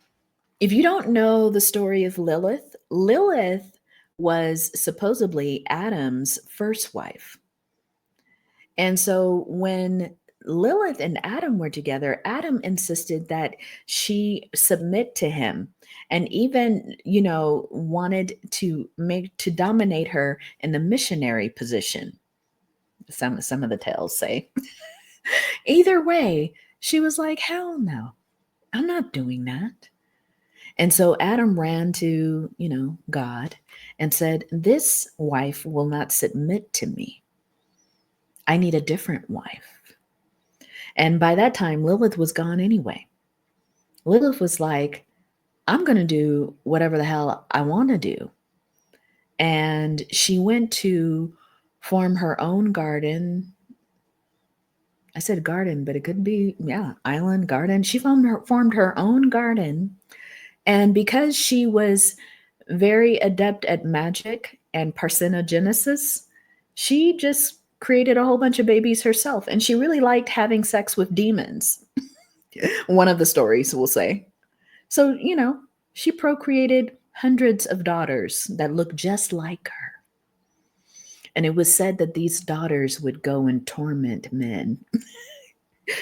If you don't know the story of Lilith, Lilith was supposedly Adam's first wife. And so when Lilith and Adam were together, Adam insisted that she submit to him, and even, wanted to dominate her in the missionary position. Some of the tales say. Either way, she was like, hell no, I'm not doing that. And so Adam ran to, God and said, this wife will not submit to me. I need a different wife. And by that time, Lilith was gone anyway. Lilith was like, I'm going to do whatever the hell I want to do. And she went to form her own garden. I said garden, but it could be, island garden. She formed her own garden. And because she was very adept at magic and parthenogenesis, she just created a whole bunch of babies herself. And she really liked having sex with demons. One of the stories will say. So, she procreated hundreds of daughters that looked just like her. And it was said that these daughters would go and torment men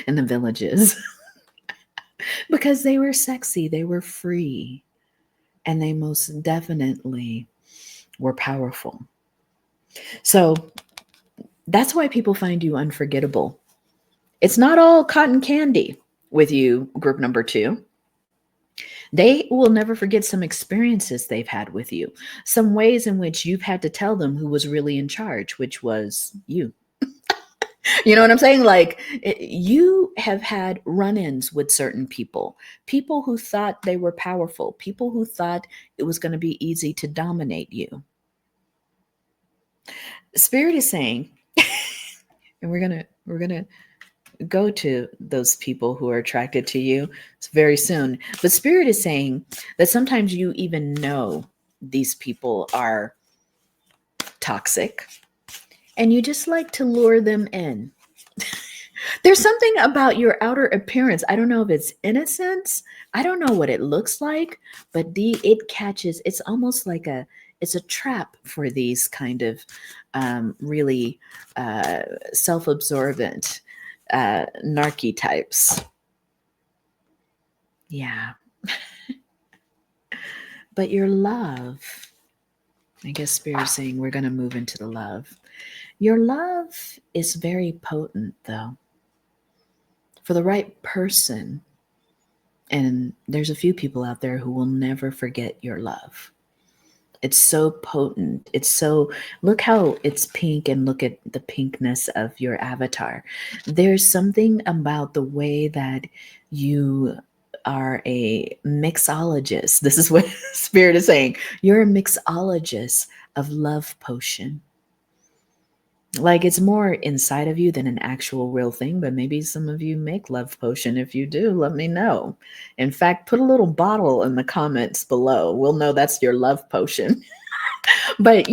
in the villages because they were sexy, they were free, and they most definitely were powerful. So that's why people find you unforgettable. It's not all cotton candy with you, group number 2. They will never forget some experiences they've had with you, some ways in which you've had to tell them who was really in charge, which was you. You know what I'm saying? Like, you have had run-ins with certain people who thought they were powerful, people who thought it was going to be easy to dominate you. Spirit is saying, and we're going to go to those people who are attracted to you very soon. But Spirit is saying that sometimes you even know these people are toxic, and you just like to lure them in. There's something about your outer appearance. I don't know if it's innocence. I don't know what it looks like, but it catches. It's almost like it's a trap for these kind of really self-absorbent narky types. Yeah. But your love, I guess Spirit is saying we're going to move into the love. Your love is very potent, though. For the right person, And there's a few people out there who will never forget your love. It's so potent. It's so, look how it's pink and look at the pinkness of your avatar. There's something about the way that you are a mixologist. This is what Spirit is saying. You're a mixologist of love potion. Like it's more inside of you than an actual real thing, but maybe some of you make love potion. If you do, let me know. In fact, put a little bottle in the comments below. We'll know that's your love potion. But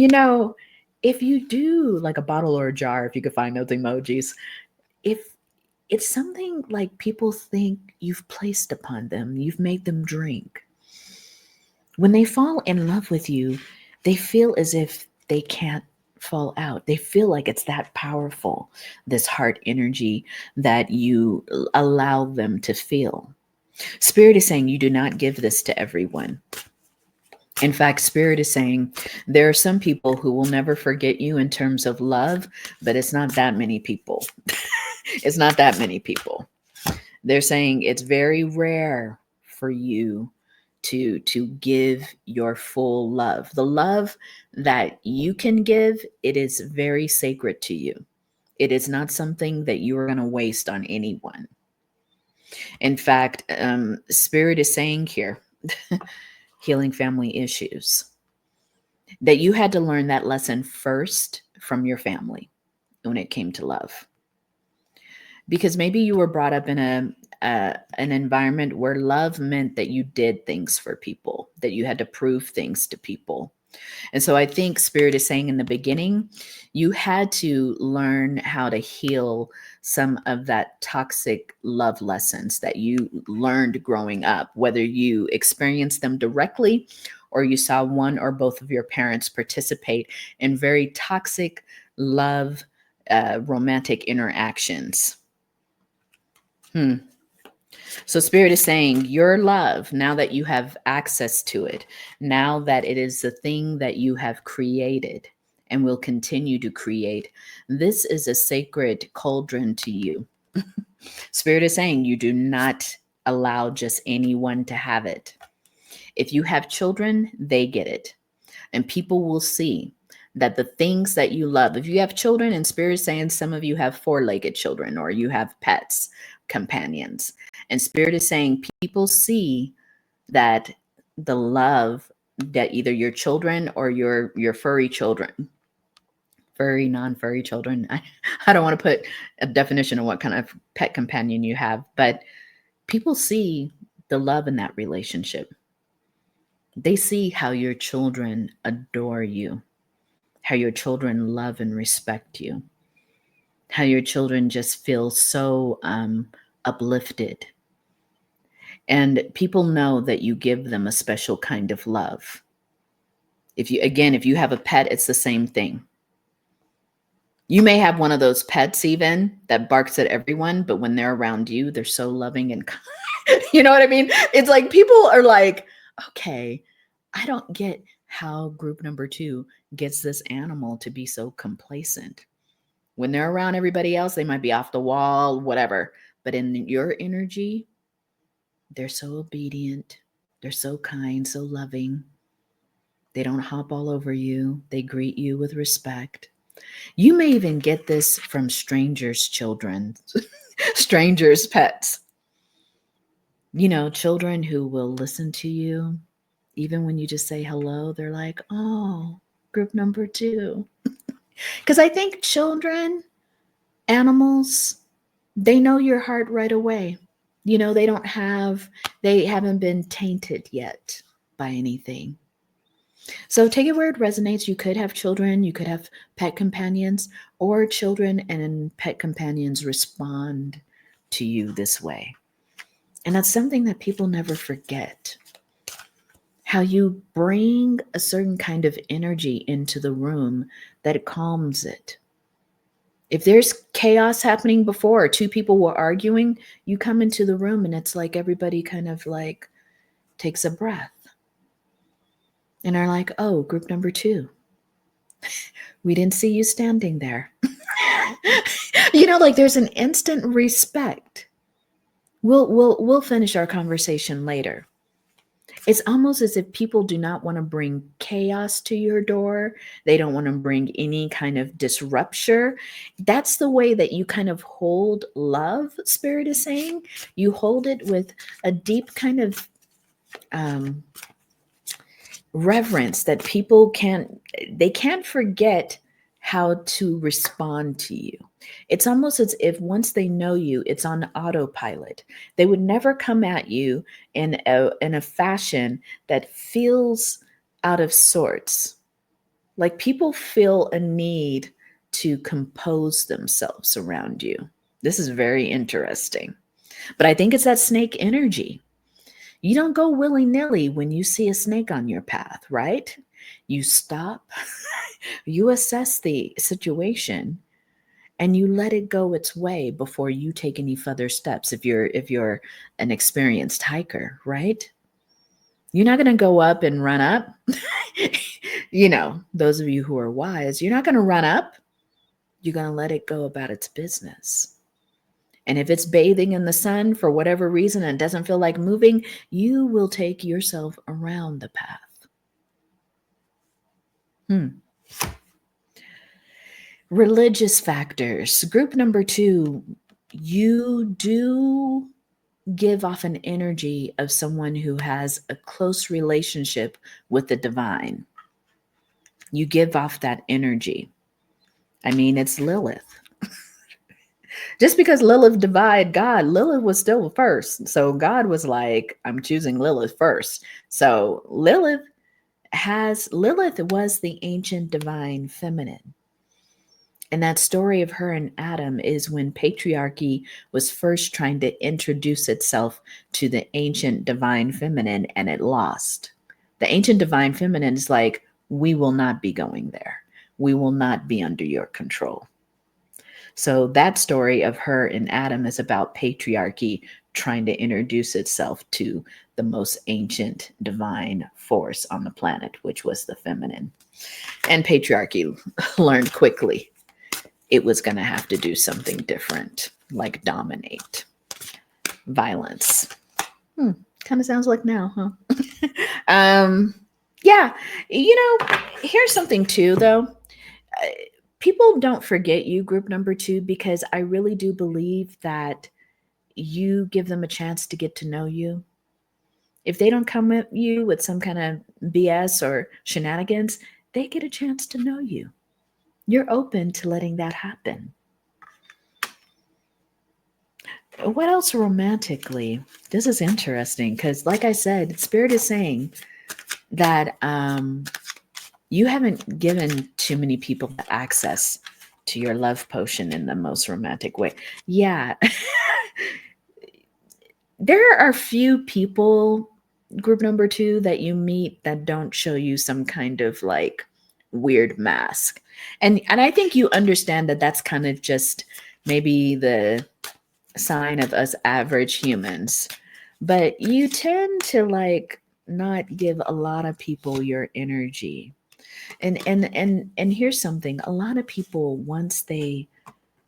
if you do like a bottle or a jar, if you could find those emojis, if it's something like people think you've placed upon them, you've made them drink. When they fall in love with you, they feel as if they can't fall out. They feel like it's that powerful, this heart energy that you allow them to feel. Spirit is saying you do not give this to everyone. In fact, Spirit is saying there are some people who will never forget you in terms of love, but it's not that many people. It's not that many people. They're saying it's very rare for you to give your full love. The love that you can give, it is very sacred to you. It is not something that you are going to waste on anyone. In fact, Spirit is saying here, healing family issues, that you had to learn that lesson first from your family when it came to love. Because maybe you were brought up in an environment where love meant that you did things for people, that you had to prove things to people. And so I think Spirit is saying in the beginning, you had to learn how to heal some of that toxic love lessons that you learned growing up, whether you experienced them directly or you saw one or both of your parents participate in very toxic love, romantic interactions. So Spirit is saying your love, now that you have access to it, now that it is the thing that you have created and will continue to create, this is a sacred cauldron to you. Spirit is saying you do not allow just anyone to have it. If you have children, they get it. And people will see that the things that you love, if you have children, and Spirit is saying some of you have four-legged children or you have pets, companions. And Spirit is saying people see that the love that either your children or your furry children, furry, non-furry children, I don't want to put a definition of what kind of pet companion you have, but people see the love in that relationship. They see how your children adore you, how your children love and respect you, how your children just feel so uplifted. And people know that you give them a special kind of love. If you have a pet, it's the same thing. You may have one of those pets even that barks at everyone, but when they're around you, they're so loving and you know what I mean? It's like people are like, okay, I don't get how group number 2 gets this animal to be so complacent. When they're around everybody else, they might be off the wall, whatever. But in your energy, they're so obedient. They're so kind, so loving. They don't hop all over you. They greet you with respect. You may even get this from strangers' children, strangers' pets. Children who will listen to you. Even when you just say hello, they're like, oh, group number 2. Because I think children, animals, they know your heart right away. They haven't been tainted yet by anything. So take it where it resonates. You could have children, you could have pet companions, or children and pet companions respond to you this way. And that's something that people never forget. How you bring a certain kind of energy into the room that calms it. If there's chaos happening before, or 2 people were arguing, you come into the room and it's like everybody kind of like takes a breath. And are like, oh, group number 2. We didn't see you standing there. Like there's an instant respect We'll finish our conversation later. It's almost as if people do not want to bring chaos to your door. They don't want to bring any kind of disruption. That's the way that you kind of hold love, Spirit is saying. You hold it with a deep kind of um, reverence that people can't forget how to respond to you. It's almost as if once they know you, it's on autopilot. They would never come at you in a fashion that feels out of sorts. Like people feel a need to compose themselves around you. This is very interesting. But I think it's that snake energy. You don't go willy nilly when you see a snake on your path, right? You stop, you assess the situation, and you let it go its way before you take any further steps. If you're an experienced hiker, right? You're not going to go up and run up. Those of you who are wise, you're not going to run up. You're going to let it go about its business. And if it's bathing in the sun for whatever reason and doesn't feel like moving, you will take yourself around the path. Religious factors. Group number 2, you do give off an energy of someone who has a close relationship with the divine. You give off that energy. I mean, it's Lilith. Just because Lilith divided God, Lilith was still first. So God was like, I'm choosing Lilith first. So Lilith was the ancient divine feminine. And that story of her and Adam is when patriarchy was first trying to introduce itself to the ancient divine feminine, and it lost. The ancient divine feminine is like, we will not be going there. We will not be under your control. So that story of her and Adam is about patriarchy trying to introduce itself to the most ancient divine force on the planet, which was the feminine. And patriarchy learned quickly it was going to have to do something different, like dominate, violence. Kind of sounds like now, huh? Yeah, here's something too, though. People don't forget you, group number 2, because I really do believe that you give them a chance to get to know you. If they don't come at you with some kind of BS or shenanigans, they get a chance to know you. You're open to letting that happen. What else romantically? This is interesting because, like I said, Spirit is saying that you haven't given too many people access to your love potion in the most romantic way. Yeah. There are few people, group number 2, that you meet that don't show you some kind of like weird mask. And I think you understand that that's kind of just maybe the sign of us average humans. But you tend to like not give a lot of people your energy. And here's something. A lot of people, once they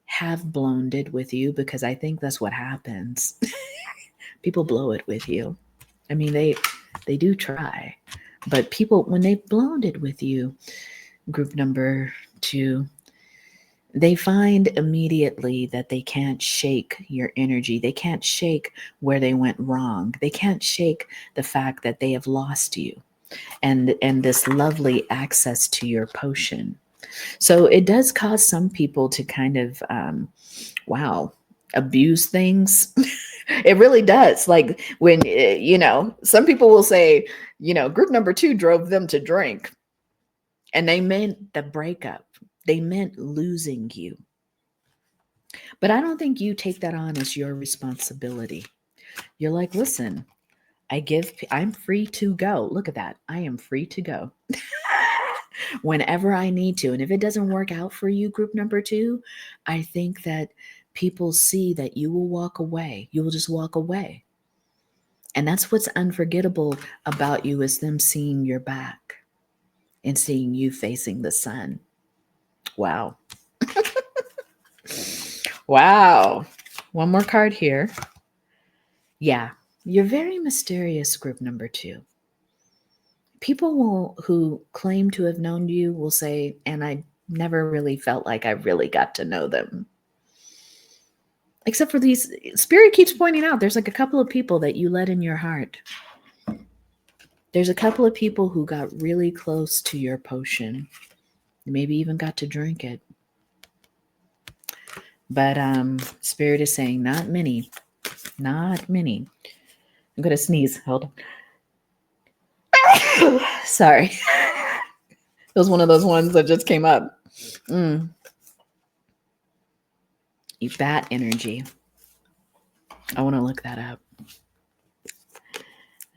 have blown it with you, because I think that's what happens. People blow it with you. I mean, they do try. But people, when they've blown it with you, group number 2, they find immediately that they can't shake your energy. They can't shake where they went wrong. They can't shake the fact that they have lost you and this lovely access to your potion. So it does cause some people to kind of, abuse things. It really does. Like when, some people will say, group number 2 drove them to drink. And they meant the breakup. They meant losing you. But I don't think you take that on as your responsibility. You're like, listen, I'm free to go. Look at that. I am free to go whenever I need to. And if it doesn't work out for you, group number 2, I think that people see that you will walk away. You will just walk away. And that's what's unforgettable about you, is them seeing your back and seeing you facing the sun. Wow. Wow. One more card here. Yeah, you're very mysterious, group number 2. People who claim to have known you will say, and I never really felt like I really got to know them. Except for these, Spirit keeps pointing out there's like a couple of people that you let in your heart. There's a couple of people who got really close to your potion, maybe even got to drink it. But Spirit is saying not many. Not many. I'm going to sneeze. Hold on. Sorry. It was one of those ones that just came up. Bat energy. I want to look that up.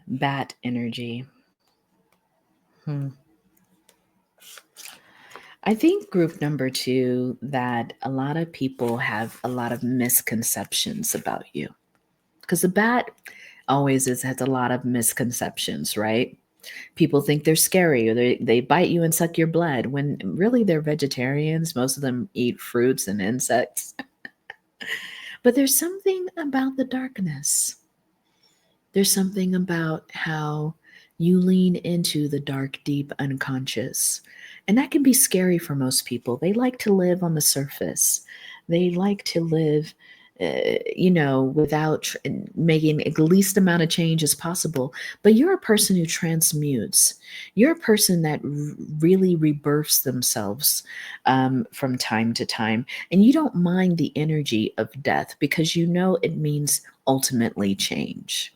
Bat energy. I think group number 2, that a lot of people have a lot of misconceptions about you. Because the bat always has a lot of misconceptions, right? People think they're scary, or they bite you and suck your blood, when really they're vegetarians. Most of them eat fruits and insects. But there's something about the darkness. There's something about how you lean into the dark, deep unconscious. And that can be scary for most people. They like to live on the surface. They like to live, without making the least amount of change as possible. But you're a person who transmutes. You're a person that really rebirths themselves from time to time. And you don't mind the energy of death because you know it means ultimately change.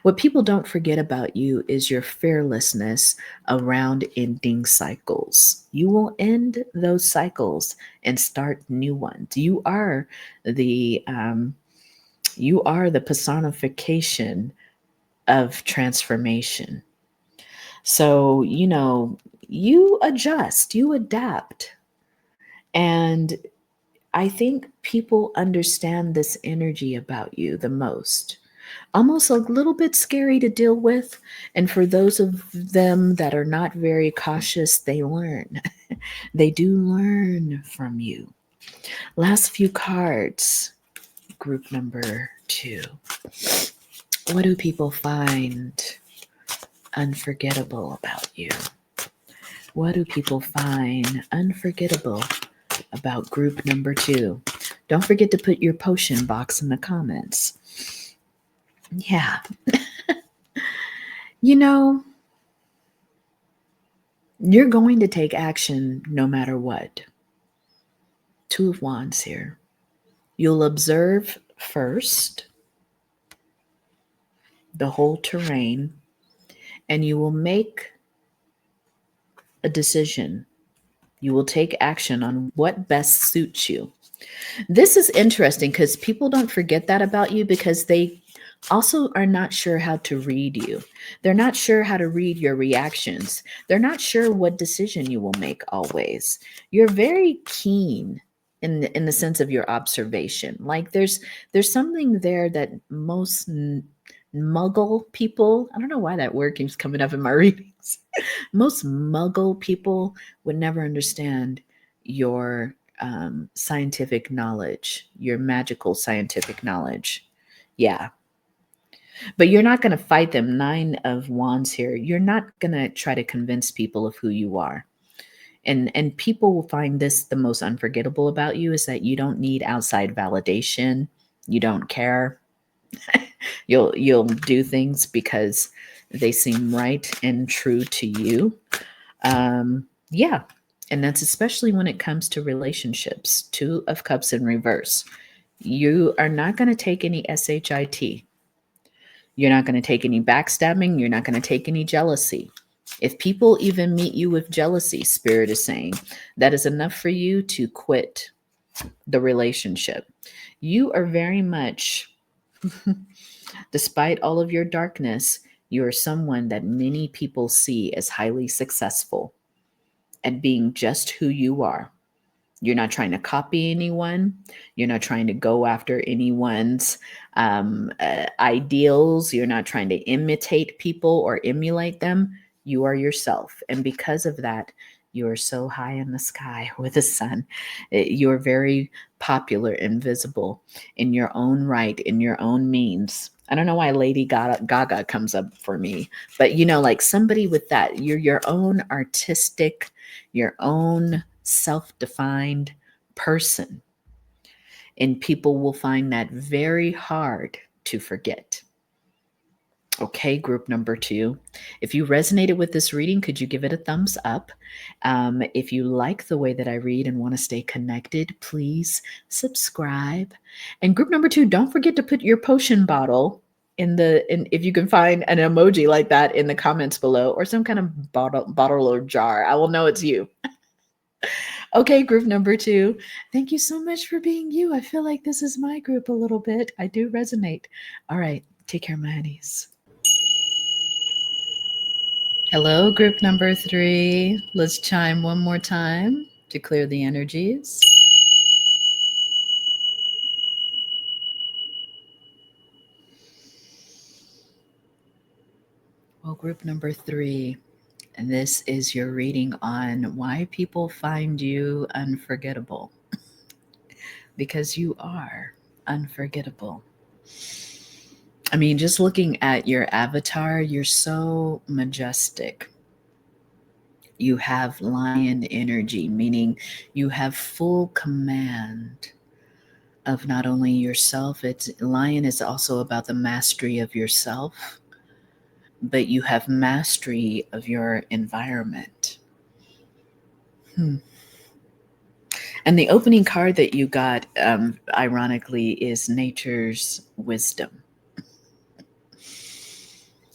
What people don't forget about you is your fearlessness around ending cycles. You will end those cycles and start new ones. You are the personification of transformation. So, you adjust, you adapt. And I think people understand this energy about you the most. Almost a little bit scary to deal with. And for those of them that are not very cautious, they learn. They do learn from you. Last few cards, group number 2. What do people find unforgettable about you? What do people find unforgettable about group number 2? Don't forget to put your potion box in the comments. Yeah. You're going to take action no matter what. 2 of Wands here. You'll observe first the whole terrain, and you will make a decision. You will take action on what best suits you. This is interesting because people don't forget that about you, because they also are not sure how to read you. They're not sure how to read your reactions. They're not sure what decision you will make always. You're very keen in the sense of your observation. Like there's something there that most muggle people, I don't know why that word keeps coming up in my readings. Most muggle people would never understand your scientific knowledge, your magical scientific knowledge. Yeah. But you're not going to fight them. 9 of Wands here. You're not going to try to convince people of who you are. And people will find this the most unforgettable about you, is that you don't need outside validation. You don't care. You'll do things because they seem right and true to you. Yeah. And that's especially when it comes to relationships. 2 of Cups in reverse. You are not going to take any SHIT. You're not going to take any backstabbing. You're not going to take any jealousy. If people even meet you with jealousy, Spirit is saying, that is enough for you to quit the relationship. You are very much, despite all of your darkness, you are someone that many people see as highly successful at being just who you are. You're not trying to copy anyone. You're not trying to go after anyone's ideals. You're not trying to imitate people or emulate them. You are yourself. And because of that, You're so high in the sky with the sun. You're very popular and visible in your own right, in your own means. I don't know why Lady Gaga comes up for me, but like somebody with that, you're your own artistic, your own self-defined person. And people will find that very hard to forget. Okay, group number 2. If you resonated with this reading, could you give it a thumbs up? If you like the way that I read and want to stay connected, please subscribe. And group number 2, don't forget to put your potion bottle in if you can find an emoji like that in the comments below, or some kind of bottle or jar. I will know it's you. Okay, group number 2. Thank you so much for being you. I feel like this is my group a little bit. I do resonate. All right, take care, my honeys. Hello, group number 3. Let's chime one more time to clear the energies. Well, group number 3, and this is your reading on why people find you unforgettable. Because you are unforgettable. I mean, just looking at your avatar, you're so majestic. You have lion energy, meaning you have full command of not only yourself. Lion is also about the mastery of yourself, but you have mastery of your environment. And the opening card that you got, ironically, is nature's wisdom.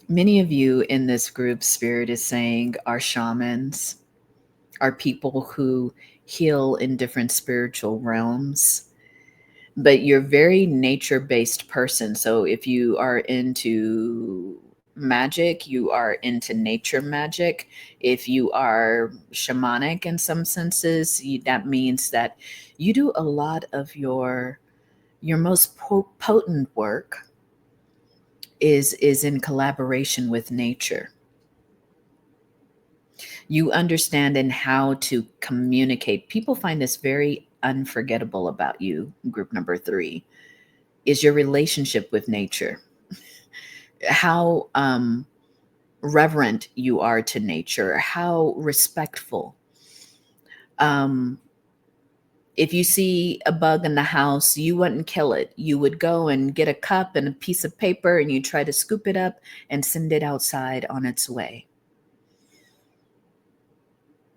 Many of you in this group, Spirit is saying, are shamans, are people who heal in different spiritual realms, but you're very nature-based person. So if you are into magic, you are into nature magic. If you are shamanic in some senses, that means that you do a lot of your most potent work is in collaboration with nature. You understand in how to communicate. People find this very unforgettable about you, group number 3, is your relationship with nature. How reverent you are to nature, how respectful. If you see a bug in the house, you wouldn't kill it. You would go and get a cup and a piece of paper and you try to scoop it up and send it outside on its way.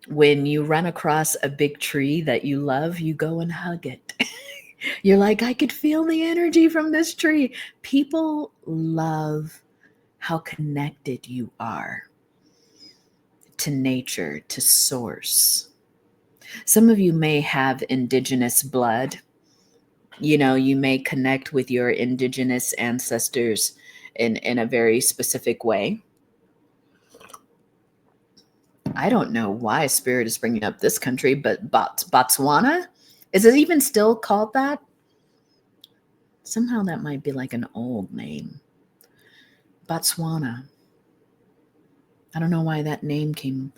When you run across a big tree that you love, you go and hug it. You're like, I could feel the energy from this tree. People love how connected you are to nature, to source. Some of you may have indigenous blood. You may connect with your indigenous ancestors in a very specific way. I don't know why Spirit is bringing up this country, but Botswana? Is it even still called that? Somehow that might be like an old name. Botswana. I don't know why that name came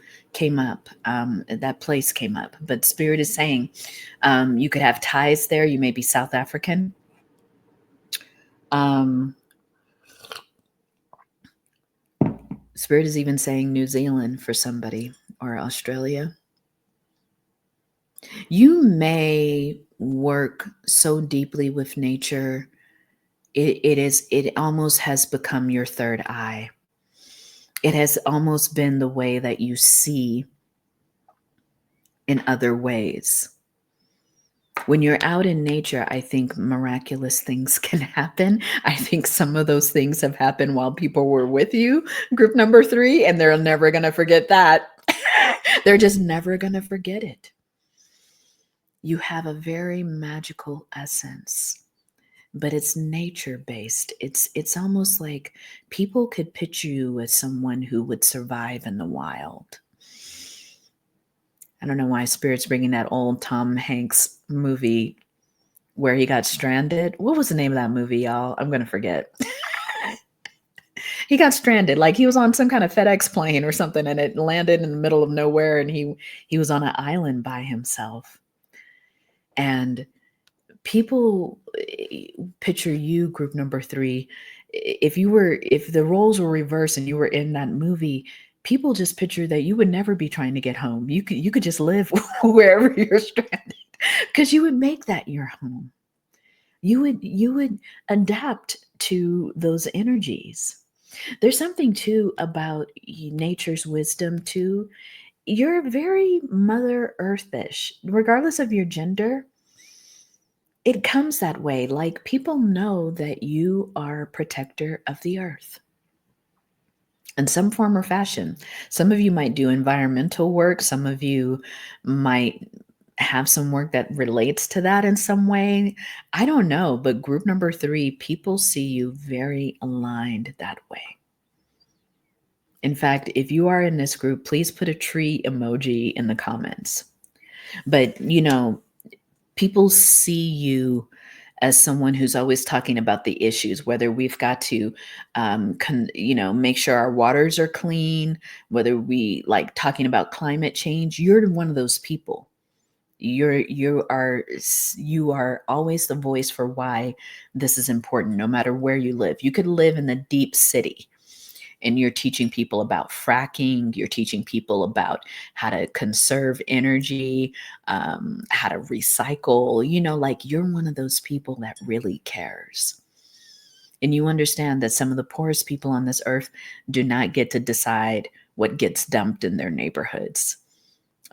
up. That place came up. But Spirit is saying you could have ties there. You may be South African. Spirit is even saying New Zealand for somebody, or Australia. You may work so deeply with nature, it almost has become your third eye. It has almost been the way that you see in other ways. When you're out in nature, I think miraculous things can happen. I think some of those things have happened while people were with you, group number 3, and they're never going to forget that. They're just never going to forget it. You have a very magical essence, but it's nature-based. It's almost like people could picture you as someone who would survive in the wild. I don't know why Spirit's bringing that old Tom Hanks movie where he got stranded. What was the name of that movie, y'all? I'm going to forget. He got stranded. Like he was on some kind of FedEx plane or something, and it landed in the middle of nowhere, and he was on an island by himself. And people picture you, group number 3. If the roles were reversed and you were in that movie, people just picture that you would never be trying to get home. You could just live wherever you're stranded because you would make that your home. You would adapt to those energies. There's something too about nature's wisdom too. You're very Mother Earthish, regardless of your gender. It comes that way. Like people know that you are a protector of the earth in some form or fashion. Some of you might do environmental work. Some of you might have some work that relates to that in some way. I don't know, but group number 3, people see you very aligned that way. In fact, if you are in this group, please put a tree emoji in the comments. But, people see you as someone who's always talking about the issues, whether we've got to, make sure our waters are clean, whether we like talking about climate change. You're one of those people. You are always the voice for why this is important, no matter where you live. You could live in the deep city, and you're teaching people about fracking. You're teaching people about how to conserve energy, how to recycle. Like you're one of those people that really cares. And you understand that some of the poorest people on this earth do not get to decide what gets dumped in their neighborhoods.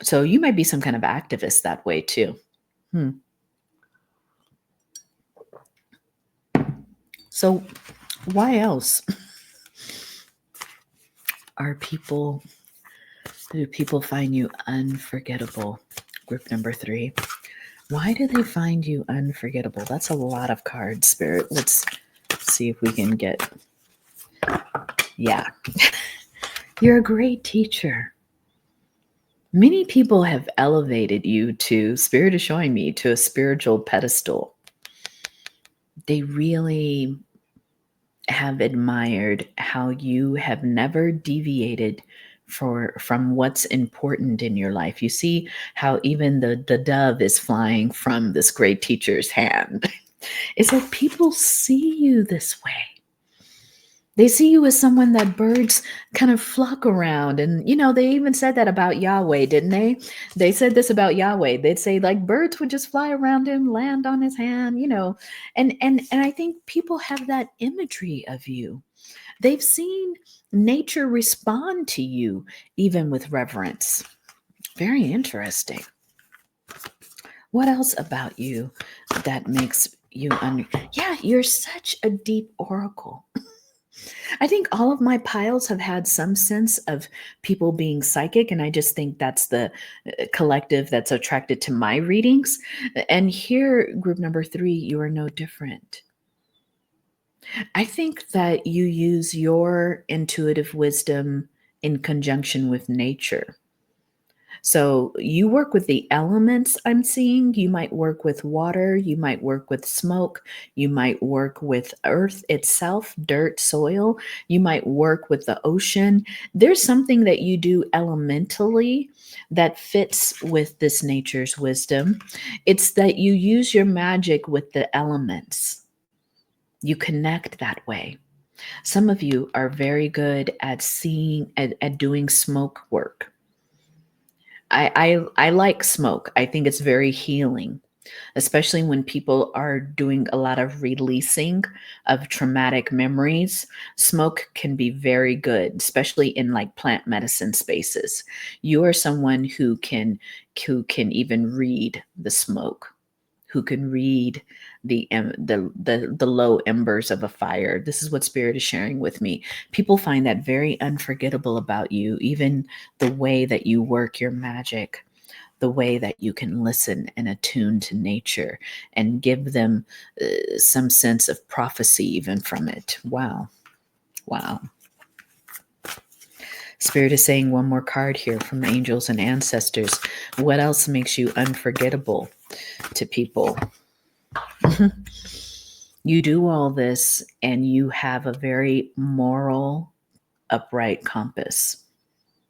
So you might be some kind of activist that way too. So why else do people find you unforgettable? Group number 3. Why do they find you unforgettable? That's a lot of cards, Spirit. Let's see if we can get... Yeah. You're a great teacher. Many people have elevated you to, Spirit is showing me, to a spiritual pedestal. They really have admired how you have never deviated from what's important in your life. You see how even the dove is flying from this great teacher's hand. It's like people see you this way. They see you as someone that birds kind of flock around. And, they even said that about Yahweh, didn't they? They said this about Yahweh. They'd say like birds would just fly around him, land on his hand, and I think people have that imagery of you. They've seen nature respond to you, even with reverence. Very interesting. What else about you that makes you Yeah, you're such a deep oracle. I think all of my piles have had some sense of people being psychic, and I just think that's the collective that's attracted to my readings. And here, group number 3, you are no different. I think that you use your intuitive wisdom in conjunction with nature. So you work with the elements I'm seeing. You might work with water. You might work with smoke. You might work with earth itself, dirt, soil. You might work with the ocean. There's something that you do elementally that fits with this nature's wisdom. It's that you use your magic with the elements. You connect that way. Some of you are very good at doing smoke work. I like smoke. I think it's very healing, especially when people are doing a lot of releasing of traumatic memories. Smoke can be very good, especially in like plant medicine spaces. You are someone who can even read the smoke, who can read the low embers of a fire. This is what Spirit is sharing with me. People find that very unforgettable about you, even the way that you work your magic, the way that you can listen and attune to nature and give them some sense of prophecy even from it. Wow. Spirit is saying one more card here from angels and ancestors. What else makes you unforgettable to people? You do all this and you have a very moral, upright compass,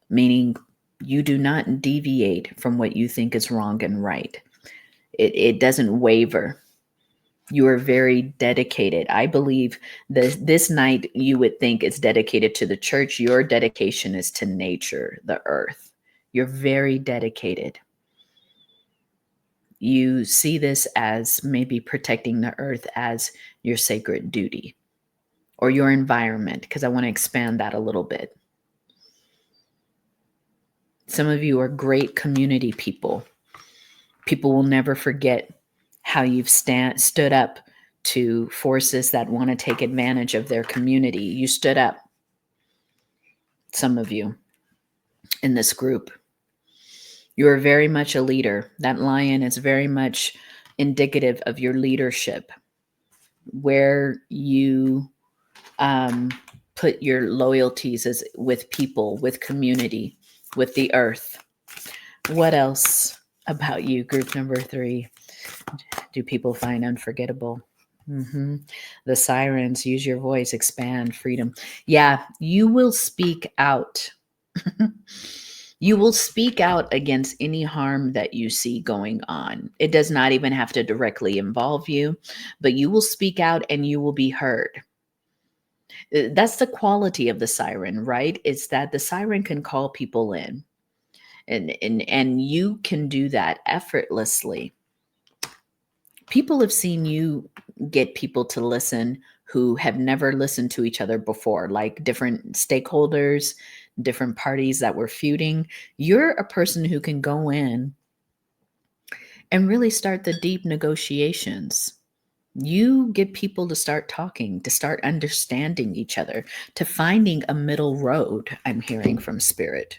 meaning you do not deviate from what you think is wrong and right. It doesn't waver. You are very dedicated. I believe this night you would think it's dedicated to the church. Your dedication is to nature, the earth. You're very dedicated. You see this as maybe protecting the earth as your sacred duty or your environment, because I want to expand that a little bit. Some of you are great community people. People will never forget how you've stood up to forces that want to take advantage of their community. You stood up, some of you in this group. You are very much a leader. That lion is very much indicative of your leadership, where you put your loyalties as with people, with community, with the earth. What else about you, group number 3, do people find unforgettable? The sirens, use your voice, expand, freedom. Yeah, you will speak out. You will speak out against any harm that you see going on. It does not even have to directly involve you, but you will speak out and you will be heard. That's the quality of the siren, right? It's that the siren can call people in, and you can do that effortlessly. People have seen you get people to listen who have never listened to each other before, like different stakeholders, different parties that were feuding. You're a person who can go in and really start the deep negotiations. You get people to start talking, to start understanding each other, to finding a middle road, I'm hearing from Spirit.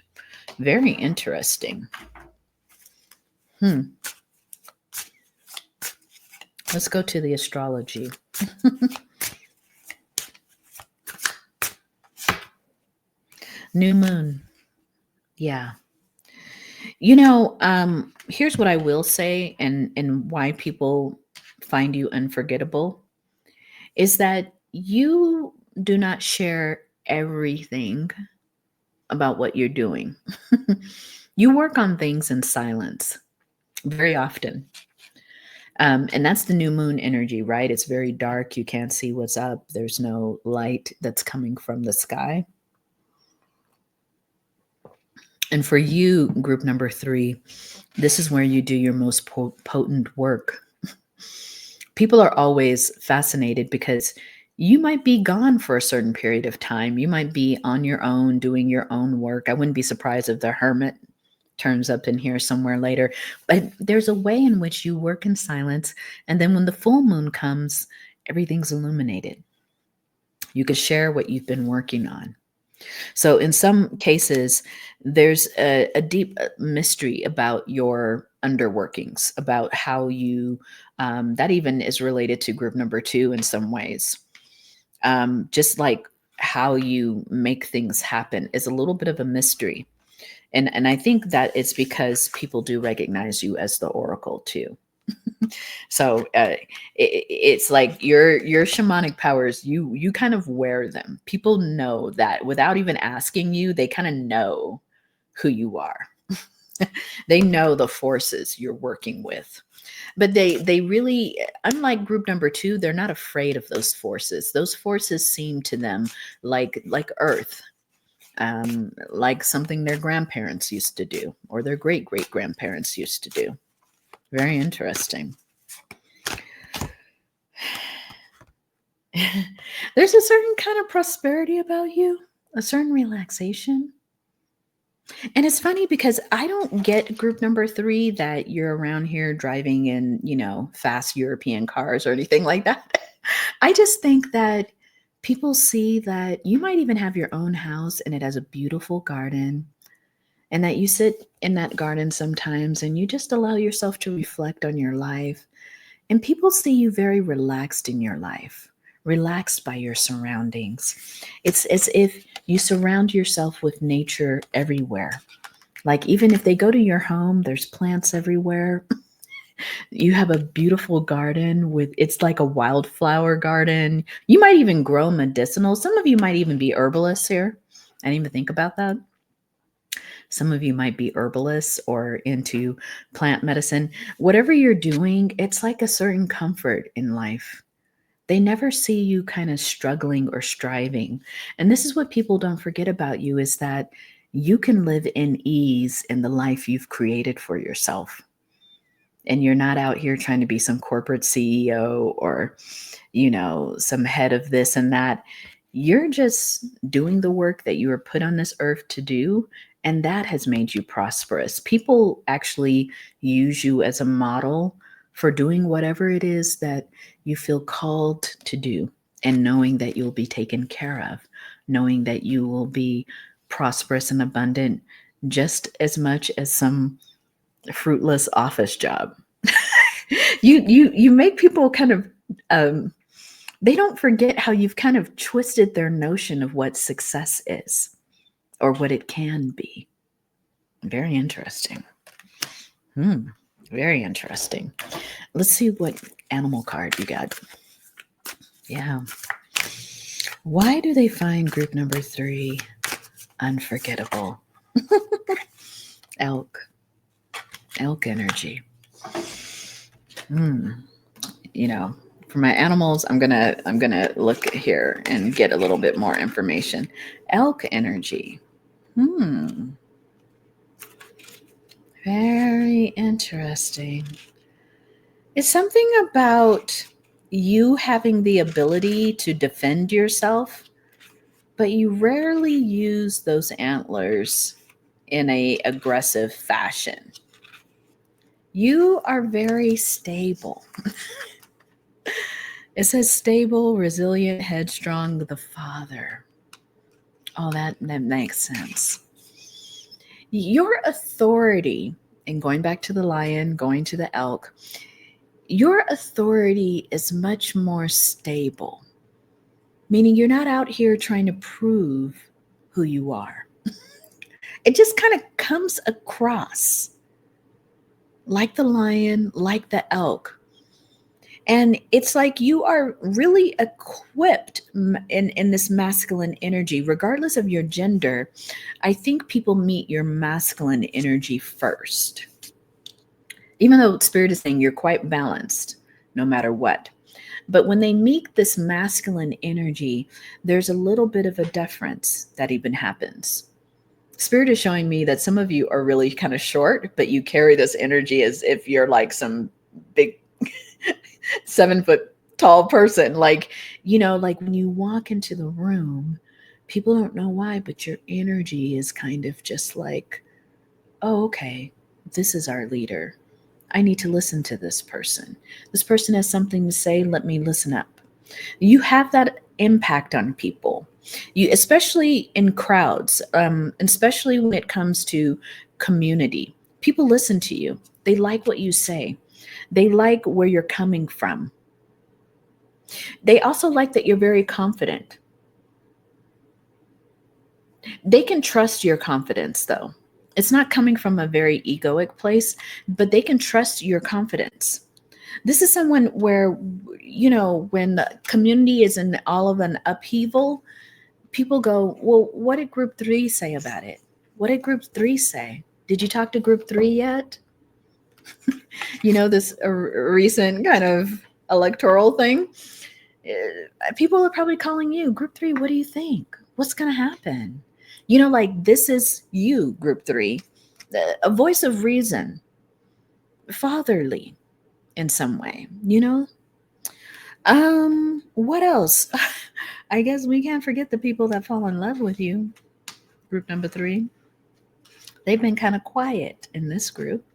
Very interesting. Let's go to the astrology. New moon. Yeah. Here's what I will say, and why people find you unforgettable is that you do not share everything about what you're doing. You work on things in silence very often. And that's the new moon energy, right? It's very dark. You can't see what's up. There's no light that's coming from the sky. And for you, group number 3, this is where you do your most potent work. People are always fascinated because you might be gone for a certain period of time. You might be on your own, doing your own work. I wouldn't be surprised if the hermit turns up in here somewhere later. But there's a way in which you work in silence. And then when the full moon comes, everything's illuminated. You can share what you've been working on. So in some cases, there's a deep mystery about your underworkings, about how you, that even is related to group number 2 in some ways. Just like how you make things happen is a little bit of a mystery. And I think that it's because people do recognize you as the oracle too. So it's like your shamanic powers, you kind of wear them. People know that without even asking you, they kind of know who you are. They know the forces you're working with. But they really, unlike group number 2, they're not afraid of those forces. Those forces seem to them like earth, like something their grandparents used to do or their great grandparents used to do. Very interesting. There's a certain kind of prosperity about you, a certain relaxation. And it's funny because I don't get group number 3 that you're around here driving in, fast European cars or anything like that. I just think that people see that you might even have your own house and it has a beautiful garden, and that you sit in that garden sometimes and you just allow yourself to reflect on your life. And people see you very relaxed in your life, relaxed by your surroundings. It's as if you surround yourself with nature everywhere. Like even if they go to your home, there's plants everywhere. You have a beautiful garden it's like a wildflower garden. You might even grow medicinal. Some of you might even be herbalists here. I didn't even think about that. Some of you might be herbalists or into plant medicine. Whatever you're doing, it's like a certain comfort in life. They never see you kind of struggling or striving. And this is what people don't forget about you, is that you can live in ease in the life you've created for yourself. And you're not out here trying to be some corporate CEO or, some head of this and that. You're just doing the work that you were put on this earth to do. And that has made you prosperous. People actually use you as a model for doing whatever it is that you feel called to do, and knowing that you'll be taken care of, knowing that you will be prosperous and abundant just as much as some fruitless office job. You make people kind of they don't forget how you've kind of twisted their notion of what success is or what it can be. Very interesting. Very interesting. Let's see what animal card you got. Yeah. Why do they find group number 3 unforgettable? Elk energy. For my animals, I'm gonna look here and get a little bit more information. Elk energy. Very interesting. It's something about you having the ability to defend yourself, but you rarely use those antlers in a aggressive fashion. You are very stable. It says stable, resilient, headstrong, the father. Oh, that makes sense. Your authority, and going back to the lion, going to the elk, your authority is much more stable, meaning you're not out here trying to prove who you are. It just kind of comes across like the lion, like the elk. And it's like you are really equipped in this masculine energy, regardless of your gender. I think people meet your masculine energy first. Even though Spirit is saying you're quite balanced no matter what. But when they meet this masculine energy, there's a little bit of a difference that even happens. Spirit is showing me that some of you are really kind of short, but you carry this energy as if you're like some big 7-foot tall person. Like when you walk into the room, people don't know why, but your energy is kind of just like, oh, okay, this is our leader. I need to listen to this person. This person has something to say. Let me listen up. You have that impact on people. You, especially in crowds, especially when it comes to community. People listen to you. They like what you say. They like where you're coming from. They also like that you're very confident. They can trust your confidence, though. It's not coming from a very egoic place, but they can trust your confidence. This is someone where, when the community is in all of an upheaval, people go, well, what did group 3 say about it? What did group 3 say? Did you talk to group 3 yet? This recent kind of electoral thing. People are probably calling you, group 3, what do you think? What's going to happen? This is you, group 3, a voice of reason, fatherly in some way, What else? I guess we can't forget the people that fall in love with you. Group number 3. They've been kind of quiet in this group.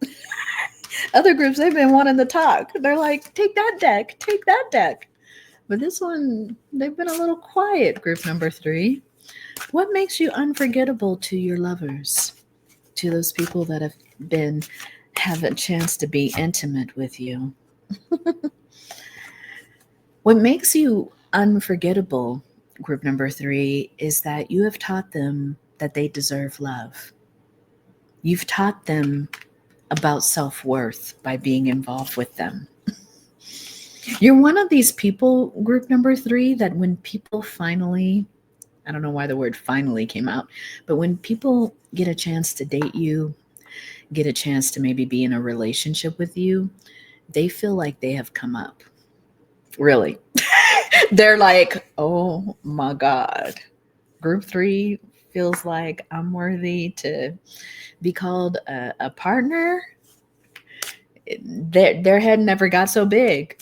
Other groups, they've been wanting to talk. They're like, take that deck, take that deck. But this one, they've been a little quiet, group number 3. What makes you unforgettable to your lovers? To those people that have a chance to be intimate with you? What makes you unforgettable, group number 3, is that you have taught them that they deserve love. You've taught them about self-worth by being involved with them. You're one of these people, group number 3, that when people finally, I don't know why the word finally came out, but when people get a chance to date you, get a chance to maybe be in a relationship with you, they feel like they have come up. Really. They're like, oh my God. Group 3 feels like I'm worthy to be called a partner. Their head never got so big.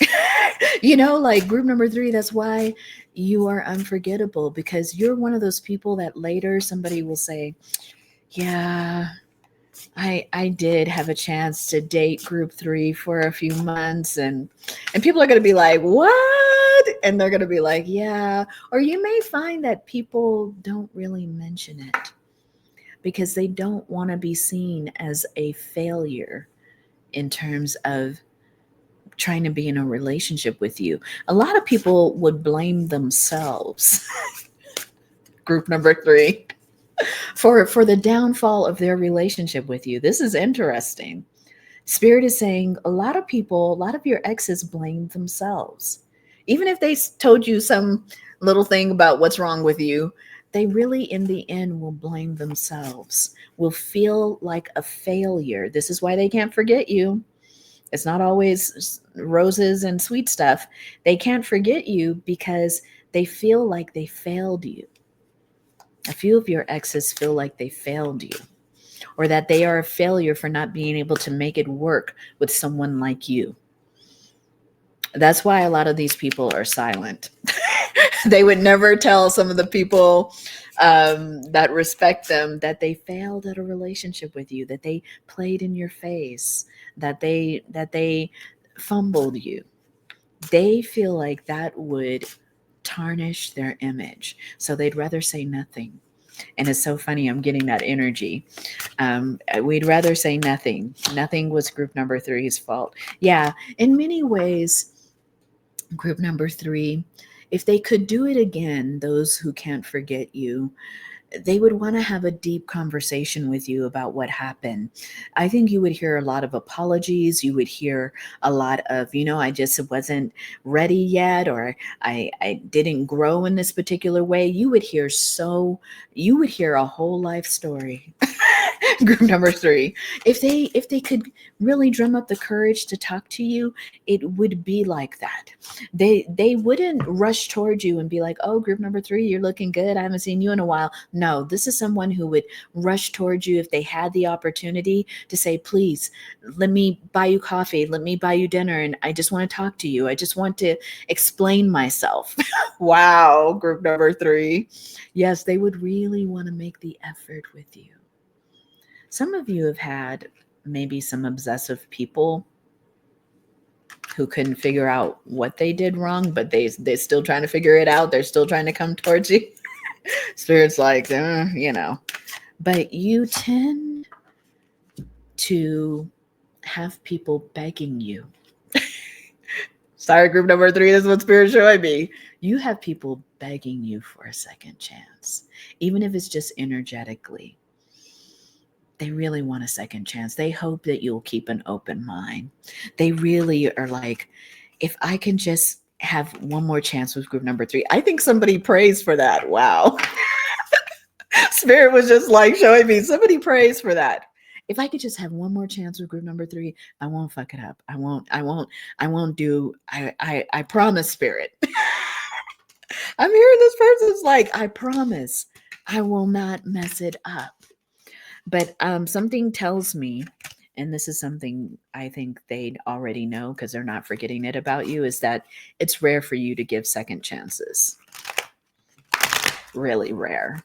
Like group number 3, that's why you are unforgettable, because you're one of those people that later somebody will say, yeah, I did have a chance to date group 3 for a few months, and people are going to be like, what? And they're going to be like, yeah. Or you may find that people don't really mention it because they don't want to be seen as a failure in terms of trying to be in a relationship with you. A lot of people would blame themselves, group number 3, for the downfall of their relationship with you. This is interesting. Spirit is saying a lot of people, a lot of your exes blame themselves. Even if they told you some little thing about what's wrong with you, they really in the end will blame themselves, will feel like a failure. This is why they can't forget you. It's not always roses and sweet stuff. They can't forget you because they feel like they failed you. A few of your exes feel like they failed you, or that they are a failure for not being able to make it work with someone like you. That's why a lot of these people are silent. They would never tell some of the people that respect them that they failed at a relationship with you, that they played in your face, that they fumbled you. They feel like that would tarnish their image, so they'd rather say nothing. And it's so funny, I'm getting that energy. We'd rather say nothing. Nothing was group number 3's fault. Yeah, in many ways, group number 3, if they could do it again, those who can't forget you, they would want to have a deep conversation with you about what happened. I think you would hear a lot of apologies. You would hear a lot of, I just wasn't ready yet, or I didn't grow in this particular way. You would hear a whole life story. Group number 3, if they could really drum up the courage to talk to you, it would be like that. They wouldn't rush towards you and be like, oh, group number 3, you're looking good, I haven't seen you in a while. No, this is someone who would rush towards you if they had the opportunity to say, please, let me buy you coffee, let me buy you dinner, and I just want to talk to you, I just want to explain myself. Wow, group number 3. Yes, they would really want to make the effort with you. Some of you have had maybe some obsessive people who couldn't figure out what they did wrong, but they're still trying to figure it out. They're still trying to come towards you. Spirit's like, but you tend to have people begging you. Sorry, group number 3, this is what Spirit showed me. You have people begging you for a second chance, even if it's just energetically. They really want a second chance. They hope that you'll keep an open mind. They really are like, if I can just have one more chance with group number 3. I think somebody prays for that. Wow. Spirit was just like showing me, somebody prays for that. If I could just have one more chance with group number 3, I won't fuck it up. I promise, Spirit. I'm hearing this person's like, I promise I will not mess it up. But something tells me, and this is something I think they'd already know because they're not forgetting it about you, is that it's rare for you to give second chances. Really rare.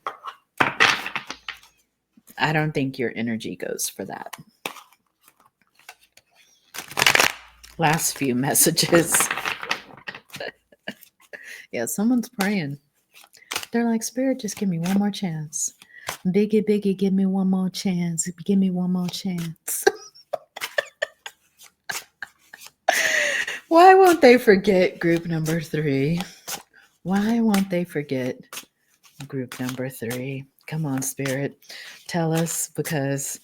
I don't think your energy goes for that. Last few messages. Yeah, someone's praying. They're like, Spirit, just give me one more chance. Biggie, give me one more chance. Give me one more chance. Why won't they forget group number 3? Why won't they forget group number 3? Come on, Spirit. Tell us, because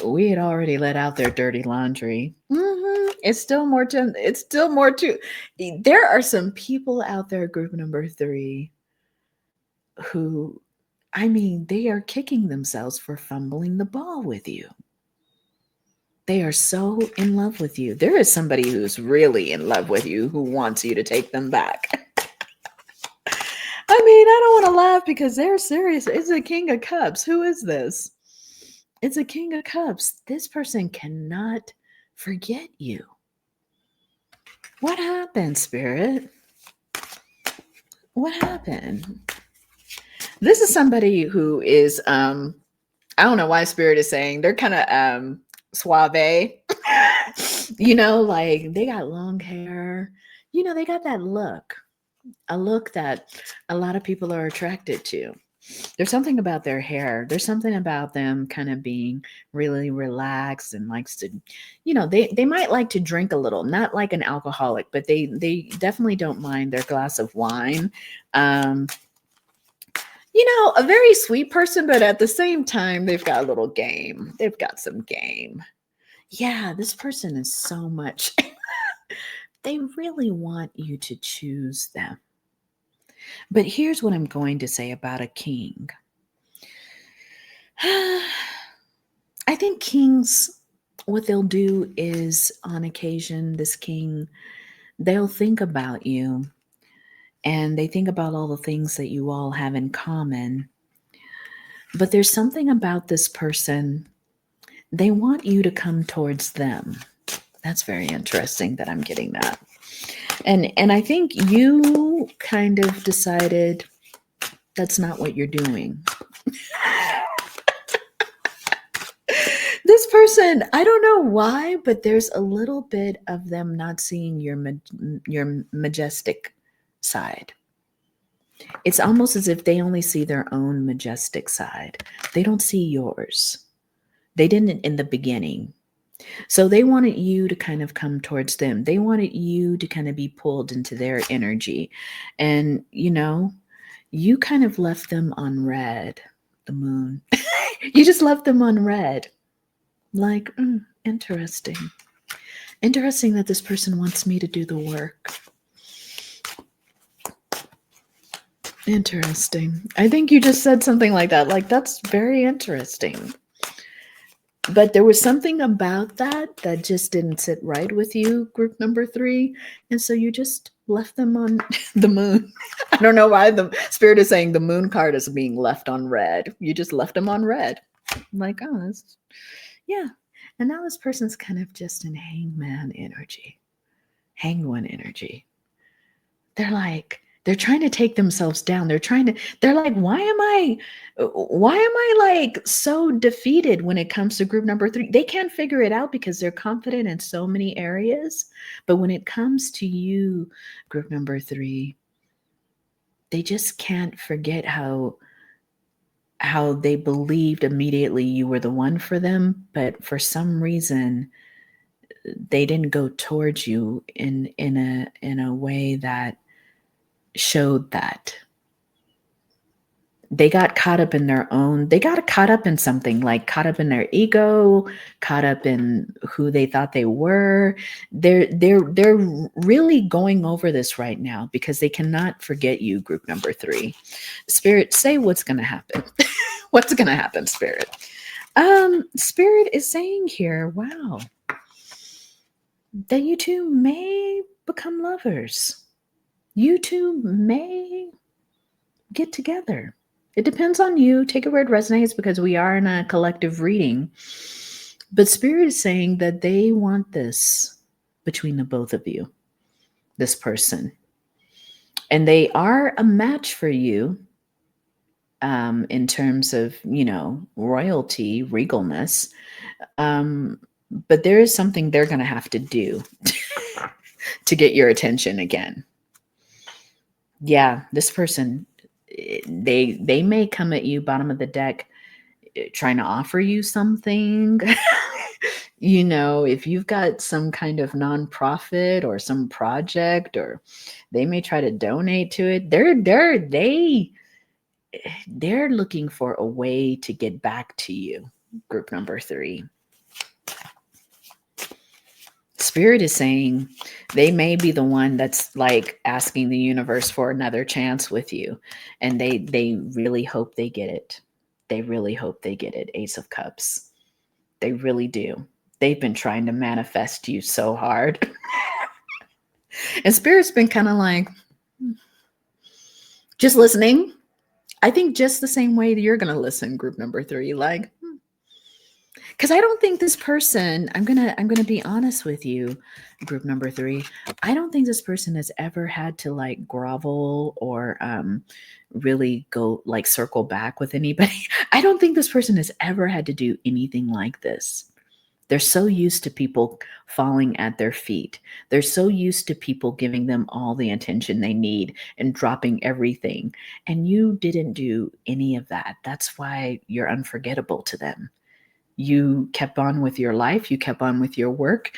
We had already let out their dirty laundry. It's still more to. It's still more to. There are some people out there, group number 3, who, I mean, they are kicking themselves for fumbling the ball with you. They are so in love with you. There is somebody who's really in love with you who wants you to take them back. I mean, I don't want to laugh because they're serious. It's a King of Cups. Who is this? It's a King of Cups. This person cannot forget you. What happened, Spirit? What happened? This is somebody who is, I don't know why Spirit is saying they're kind of suave. Like they got long hair. They got that look, a look that a lot of people are attracted to. There's something about their hair. There's something about them kind of being really relaxed and likes to, they might like to drink a little, not like an alcoholic, but they definitely don't mind their glass of wine. A very sweet person, but at the same time, they've got a little game. They've got some game. Yeah, this person is so much. They really want you to choose them. But here's what I'm going to say about a king. I think kings, what they'll do is, on occasion, this king, they'll think about you and they think about all the things that you all have in common. But there's something about this person, they want you to come towards them. That's very interesting that I'm getting that. And I think you kind of decided that's not what you're doing. This person, I don't know why, but there's a little bit of them not seeing your majestic side. It's almost as if they only see their own majestic side. They don't see yours. They didn't in the beginning. So they wanted you to kind of come towards them. They wanted you to kind of be pulled into their energy. And, you kind of left them on red, the moon. You just left them on red. Like, interesting. Interesting that this person wants me to do the work. Interesting. I think you just said something like that. Like, that's very interesting. But there was something about that just didn't sit right with you, group number 3. And so you just left them on the moon. I don't know why the Spirit is saying the moon card is being left on red. You just left them on red. I'm like, oh, yeah. And now this person's kind of just in hangman energy, hanged one energy. They're trying to take themselves down. They're like, why am I like so defeated when it comes to group number 3? They can't figure it out because they're confident in so many areas. But when it comes to you, group number 3, they just can't forget how they believed immediately you were the one for them. But for some reason, they didn't go towards you in a way that showed that. They got caught up in they got caught up in something, like caught up in their ego, caught up in who they thought they were. They're really going over this right now because they cannot forget you, group number 3. Spirit, say what's going to happen. What's going to happen, Spirit? Spirit is saying here, wow, that you two may become lovers. You two may get together. It depends on you. Take it where it resonates because we are in a collective reading. But Spirit is saying that they want this between the both of you, this person. And they are a match for you in terms of, royalty, regalness. But there is something they're going to have to do to get your attention again. Yeah, this person, they may come at you bottom of the deck trying to offer you something. If you've got some kind of nonprofit or some project, or they may try to donate to it. They're looking for a way to get back to you, group number 3. Spirit is saying they may be the one that's like asking the universe for another chance with you. And they really hope they get it. They really hope they get it. Ace of Cups. They really do. They've been trying to manifest you so hard. And Spirit's been kind of like, just listening. I think just the same way that you're going to listen, group number 3. Like, because I don't think this person, I'm gonna be honest with you, group number 3. I don't think this person has ever had to like grovel or really go like circle back with anybody. I don't think this person has ever had to do anything like this. They're so used to people falling at their feet. They're so used to people giving them all the attention they need and dropping everything. And you didn't do any of that. That's why you're unforgettable to them. You kept on with your life. You kept on with your work.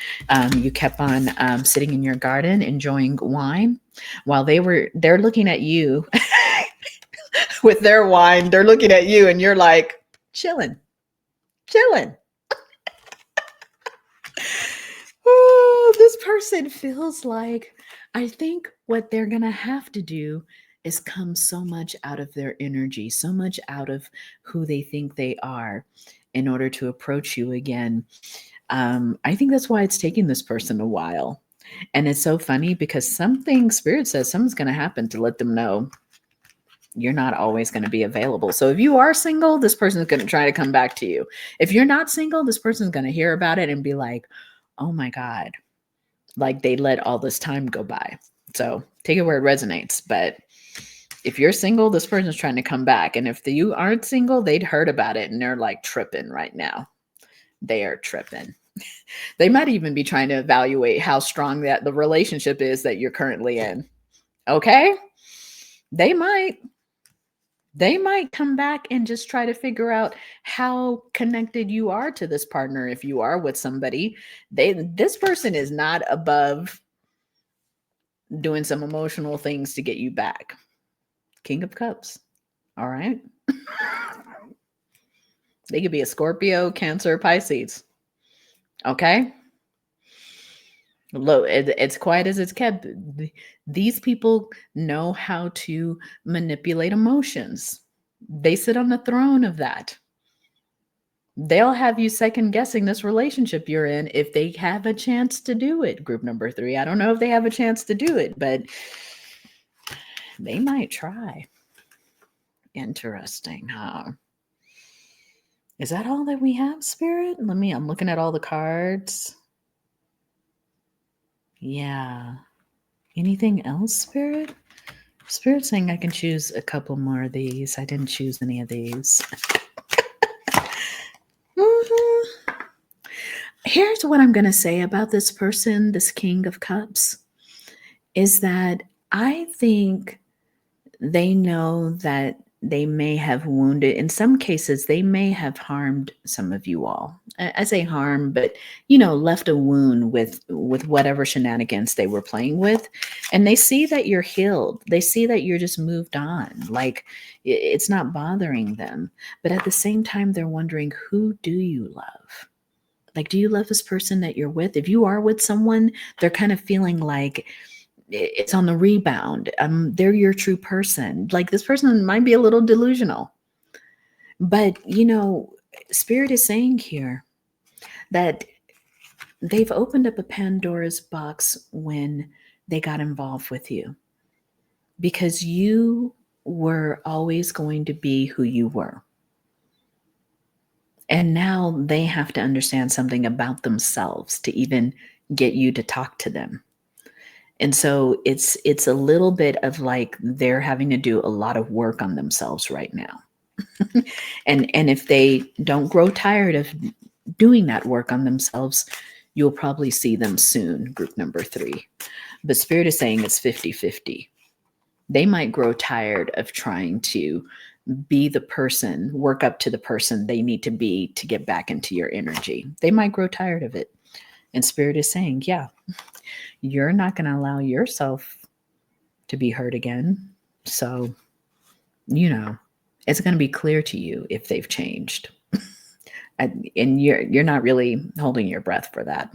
You kept on sitting in your garden, enjoying wine while they're looking at you with their wine. They're looking at you and you're like, chilling. Oh, this person feels like, I think what they're going to have to do is come so much out of their energy, so much out of who they think they are in order to approach you again. I think that's why it's taking this person a while. And it's so funny because something Spirit says something's going to happen to let them know you're not always going to be available. So if you are single, this person is going to try to come back to you. If you're not single, this person is going to hear about it and be like, oh my God, like they let all this time go by. So take it where it resonates. But if you're single, this person's trying to come back. And if you aren't single, they'd heard about it and they're like tripping right now. They are tripping. They might even be trying to evaluate how strong that the relationship is that you're currently in. Okay? They might come back and just try to figure out how connected you are to this partner. If you are with somebody, this person is not above doing some emotional things to get you back. King of Cups. All right. They could be a Scorpio, Cancer, Pisces. Okay. Look, it's quiet as it's kept. These people know how to manipulate emotions. They sit on the throne of that. They'll have you second guessing this relationship you're in if they have a chance to do it. Group number 3. I don't know if they have a chance to do it, but they might try. Interesting, huh? Is that all that we have, Spirit? I'm looking at all the cards. Yeah. Anything else, Spirit? Spirit saying I can choose a couple more of these. I didn't choose any of these. Here's what I'm going to say about this person, this King of Cups, is that I think they know that they may have wounded, in some cases, they may have harmed some of you all. I say harm, but, left a wound with whatever shenanigans they were playing with. And they see that you're healed. They see that you're just moved on. Like it's not bothering them. But at the same time, they're wondering, who do you love? Like, do you love this person that you're with? If you are with someone, they're kind of feeling like it's on the rebound. They're your true person. Like this person might be a little delusional. But, Spirit is saying here that they've opened up a Pandora's box when they got involved with you. Because you were always going to be who you were. And now they have to understand something about themselves to even get you to talk to them. And so it's a little bit of like they're having to do a lot of work on themselves right now. and if they don't grow tired of doing that work on themselves, you'll probably see them soon, group number 3. But Spirit is saying it's 50-50. They might grow tired of trying to be the person, work up to the person they need to be to get back into your energy. They might grow tired of it. And Spirit is saying, yeah, you're not going to allow yourself to be hurt again. So, it's going to be clear to you if they've changed. And you're not really holding your breath for that.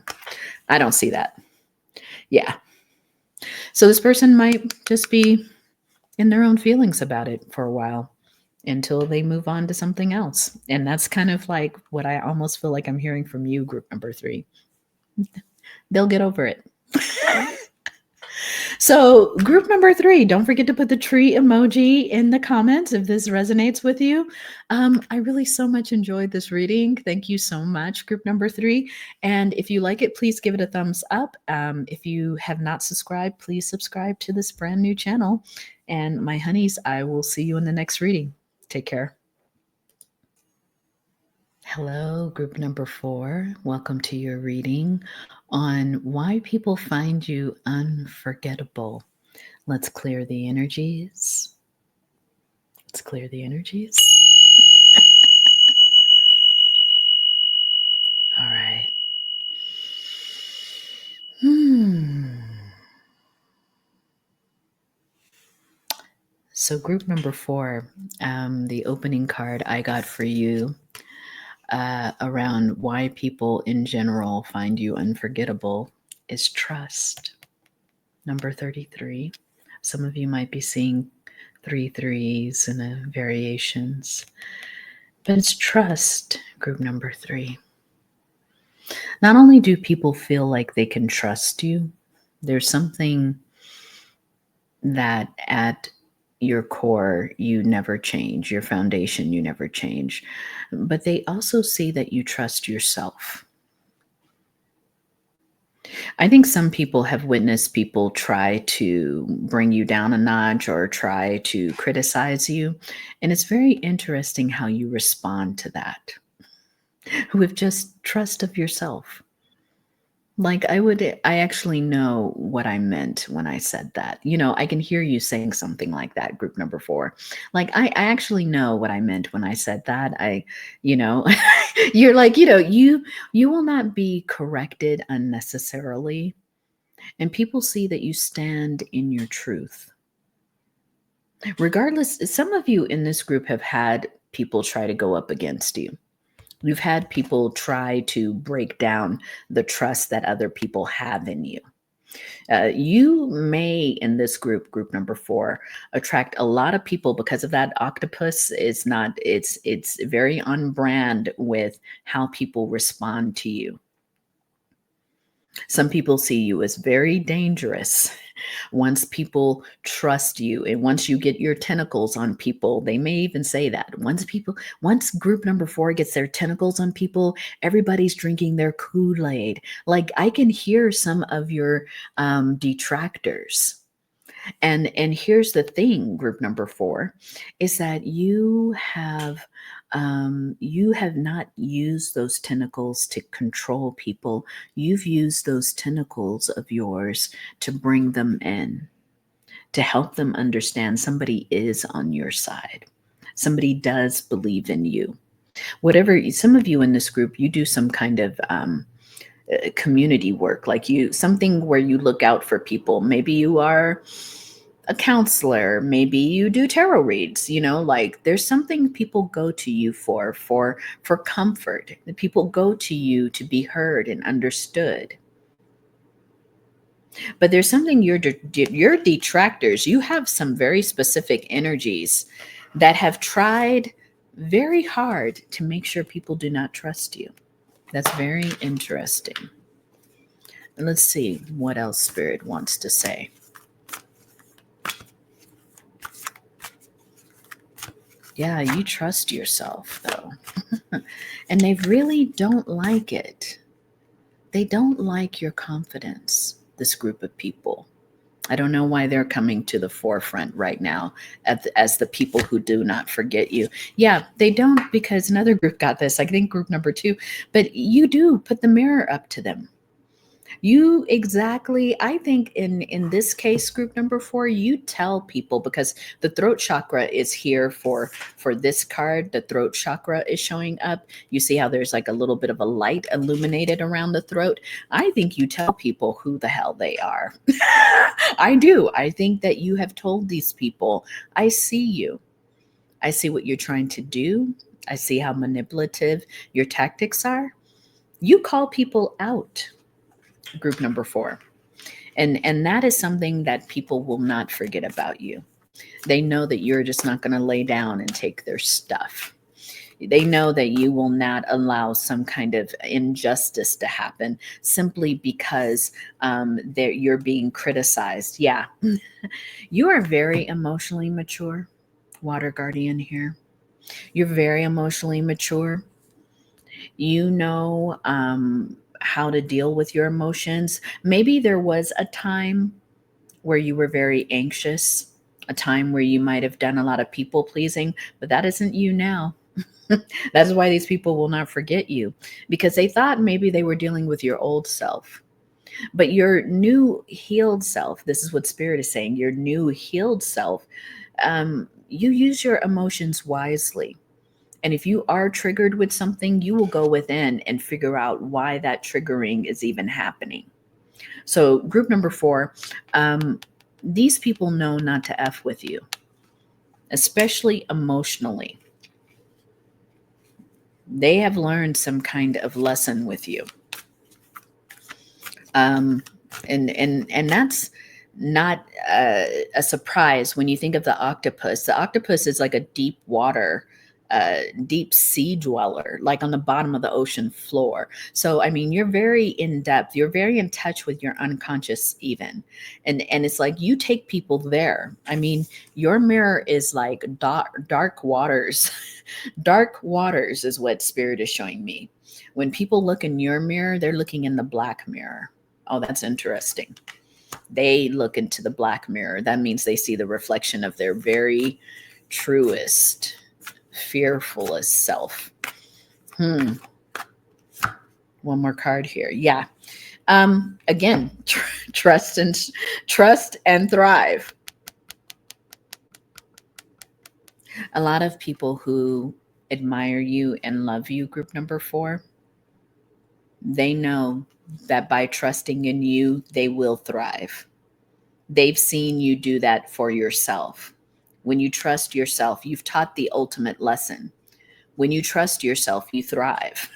I don't see that. Yeah. So this person might just be in their own feelings about it for a while until they move on to something else. And that's kind of like what I almost feel like I'm hearing from you, group number 3. They'll get over it. So, group number 3, don't forget to put the tree emoji in the comments if this resonates with you. I really so much enjoyed this reading. Thank you so much, group number 3. And if you like it, please give it a thumbs up. If you have not subscribed, please subscribe to this brand new channel. And my honeys, I will see you in the next reading. Take care. Hello, group number 4. Welcome to your reading on why people find you unforgettable. Let's clear the energies. Let's clear the energies. All right. So, group number 4, the opening card I got for you around why people in general find you unforgettable is trust. Number 33. Some of you might be seeing 3 3s and variations, but it's trust, group number 3. Not only do people feel like they can trust you, there's something that at your core you never change, your foundation you never change, but they also see that you trust yourself. I think some people have witnessed people try to bring you down a notch or try to criticize you, and it's very interesting how you respond to that with just trust of yourself. Like I actually know what I meant when I said that. I can hear you saying something like that, group number 4. Like I actually know what I meant when I said that. You're like, you will not be corrected unnecessarily. And people see that you stand in your truth. Regardless, some of you in this group have had people try to go up against you. You've had people try to break down the trust that other people have in you. You may, in this group number 4, attract a lot of people because of that octopus. It's very on brand with how people respond to you. Some people see you as very dangerous. Once people trust you and once you get your tentacles on people, they may even say that. Once group number 4 gets their tentacles on people, everybody's drinking their Kool-Aid. Like I can hear some of your detractors. And here's the thing, group number 4, is that you have not used those tentacles to control people. You've used those tentacles of yours to bring them in, to help them understand somebody is on your side. Somebody does believe in you. Some of you in this group, you do some kind of community work, like something where you look out for people. Maybe you are a counselor, maybe you do tarot reads, like there's something people go to you for comfort. People go to you to be heard and understood. But there's something your detractors, you have some very specific energies that have tried very hard to make sure people do not trust you. That's very interesting. And let's see what else Spirit wants to say. Yeah, you trust yourself, though. And they really don't like it. They don't like your confidence, this group of people. I don't know why they're coming to the forefront right now as the people who do not forget you. Yeah, they don't, because another group got this. I think group number 2. But you do put the mirror up to them. I think in this case, group number 4, you tell people, because the throat chakra is here for this card. The throat chakra is showing up. You see how there's like a little bit of a light illuminated around the throat. I think you tell people who the hell they are. I do. I think that you have told these people, I see you. I see what you're trying to do. I see how manipulative your tactics are. You call people out, group number 4. And that is something that people will not forget about you. They know that you're just not going to lay down and take their stuff. They know that you will not allow some kind of injustice to happen simply because you're being criticized. Yeah, you are very emotionally mature, Water Guardian here. You're very emotionally mature. You know how to deal with your emotions. Maybe there was a time where you were very anxious, a time where you might have done a lot of people pleasing, but that isn't you now. That's why these people will not forget you, because they thought maybe they were dealing with your old self. But your new healed self, this is what Spirit is saying, your new healed self, you use your emotions wisely. And if you are triggered with something, you will go within and figure out why that triggering is even happening. So, group number 4, these people know not to F with you, especially emotionally. They have learned some kind of lesson with you. Um, and that's not a surprise when you think of the octopus. The octopus is like a deep water, deep sea dweller, like on the bottom of the ocean floor. So I mean, you're very in depth. You're very in touch with your unconscious, even, and it's like you take people there. I mean, your mirror is like dark waters. Dark waters is what Spirit is showing me. When people look in your mirror, they're looking in the black mirror. Oh, that's interesting. They look into the black mirror. That means they see the reflection of their very truest, fearfulest self. One more card here. Yeah. Again, trust and thrive. A lot of people who admire you and love you, group number 4, they know that by trusting in you, they will thrive. They've seen you do that for yourself. When you trust yourself, you've taught the ultimate lesson. When you trust yourself, you thrive.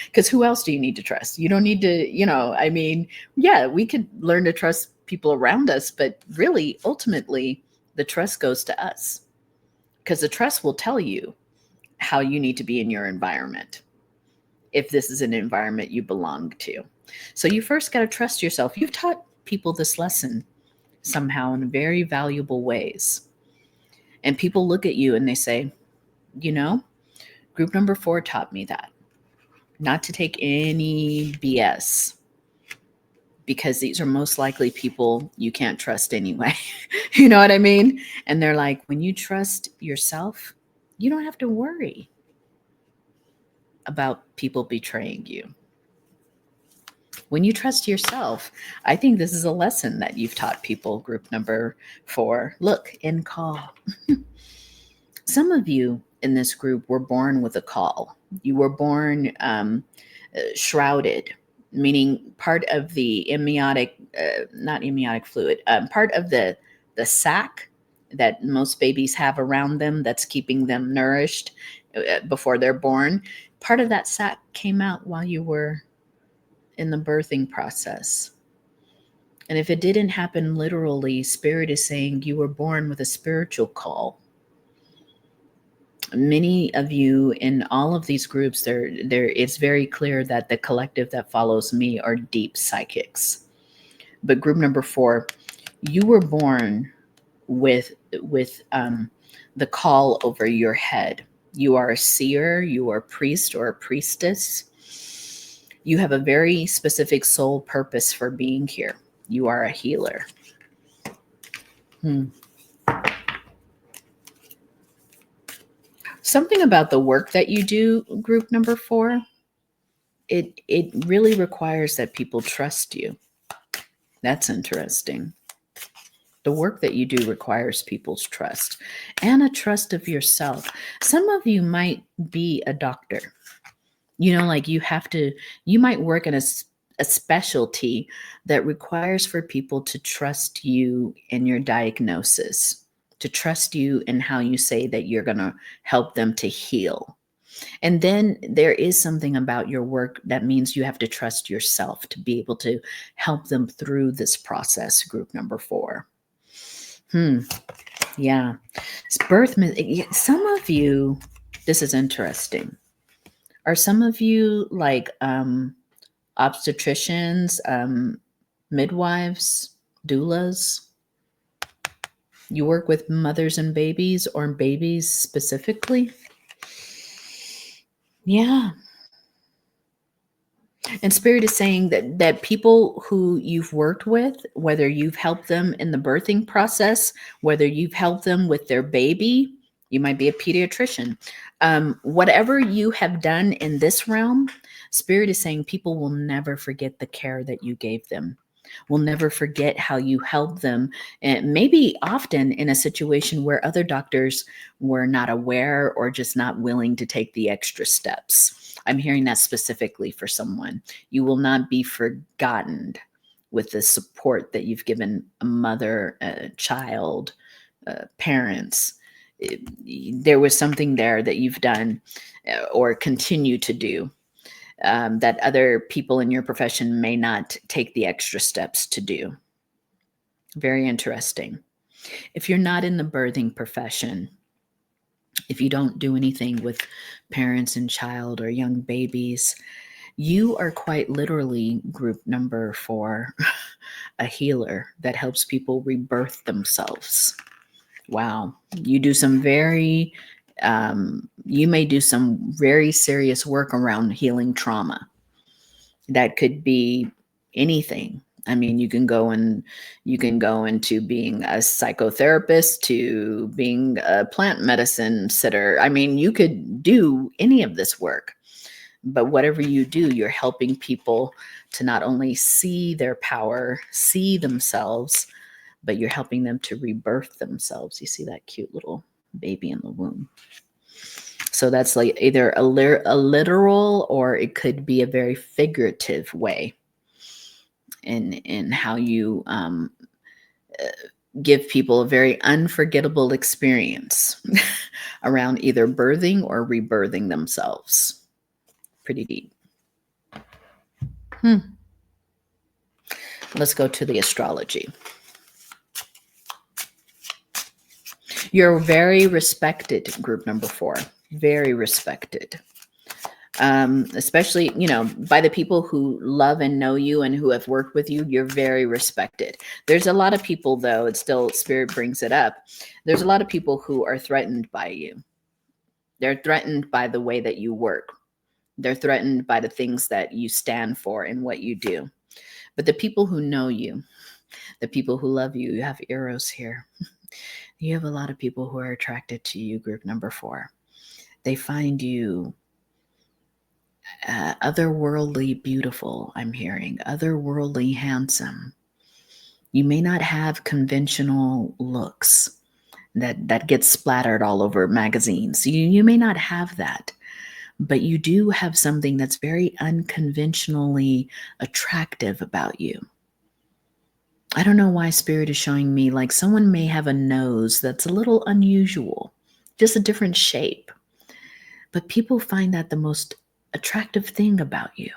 Because who else do you need to trust? You don't need to, I mean, yeah, we could learn to trust people around us, but really, ultimately, the trust goes to us. Because the trust will tell you how you need to be in your environment, if this is an environment you belong to. So you first got to trust yourself. You've taught people this lesson somehow in very valuable ways. And people look at you and they say, group number 4 taught me that. Not to take any BS, because these are most likely people you can't trust anyway. You know what I mean? And they're like, when you trust yourself, you don't have to worry about people betraying you. When you trust yourself, I think this is a lesson that you've taught people, group number 4. Look, in call. Some of you in this group were born with a call. You were born shrouded, meaning part of the not amniotic fluid, part of the sac that most babies have around them that's keeping them nourished before they're born. Part of that sac came out while you were in the birthing process. And if it didn't happen literally, Spirit is saying you were born with a spiritual call. Many of you in all of these groups, it's very clear that the collective that follows me are deep psychics. But group number 4, you were born with the call over your head. You are a seer, you are a priest or a priestess. You have a very specific soul purpose for being here. You are a healer. Something about the work that you do, group number 4, it really requires that people trust you. That's interesting. The work that you do requires people's trust and a trust of yourself. Some of you might be a doctor. Like you might work in a specialty that requires for people to trust you in your diagnosis, to trust you in how you say that you're going to help them to heal. And then there is something about your work that means you have to trust yourself to be able to help them through this process, group number 4. Yeah. Some of you, this is interesting. Are some of you like obstetricians, midwives, doulas? You work with mothers and babies, or babies specifically? Yeah. And Spirit is saying that people who you've worked with, whether you've helped them in the birthing process, whether you've helped them with their baby, you might be a pediatrician. Whatever you have done in this realm, Spirit is saying people will never forget the care that you gave them. Will never forget how you helped them, and maybe often in a situation where other doctors were not aware or just not willing to take the extra steps. I'm hearing that specifically for someone. You will not be forgotten with the support that you've given a mother, a child, parents. There was something there that you've done or continue to do that other people in your profession may not take the extra steps to do. Very interesting. If you're not in the birthing profession, if you don't do anything with parents and child or young babies, you are quite literally group number 4, a healer that helps people rebirth themselves. Wow. You do some you may do some very serious work around healing trauma. That could be anything. I mean, you can go into being a psychotherapist to being a plant medicine sitter. I mean, you could do any of this work. But whatever you do, you're helping people to not only see their power, see themselves, but you're helping them to rebirth themselves. You see that cute little baby in the womb. So that's like either a literal, or it could be a very figurative way in how you give people a very unforgettable experience around either birthing or rebirthing themselves. Pretty deep. Let's go to the astrology. You're very respected, group number 4. Very respected. Especially, by the people who love and know you and who have worked with you, you're very respected. There's a lot of people, though, it's still Spirit brings it up. There's a lot of people who are threatened by you. They're threatened by the way that you work. They're threatened by the things that you stand for and what you do. But the people who know you, the people who love you, you have Eros here. You have a lot of people who are attracted to you, group number 4. They find you otherworldly beautiful, I'm hearing, otherworldly handsome. You may not have conventional looks that get splattered all over magazines. You may not have that, but you do have something that's very unconventionally attractive about you. I don't know why Spirit is showing me like someone may have a nose that's a little unusual, just a different shape. But people find that the most attractive thing about you.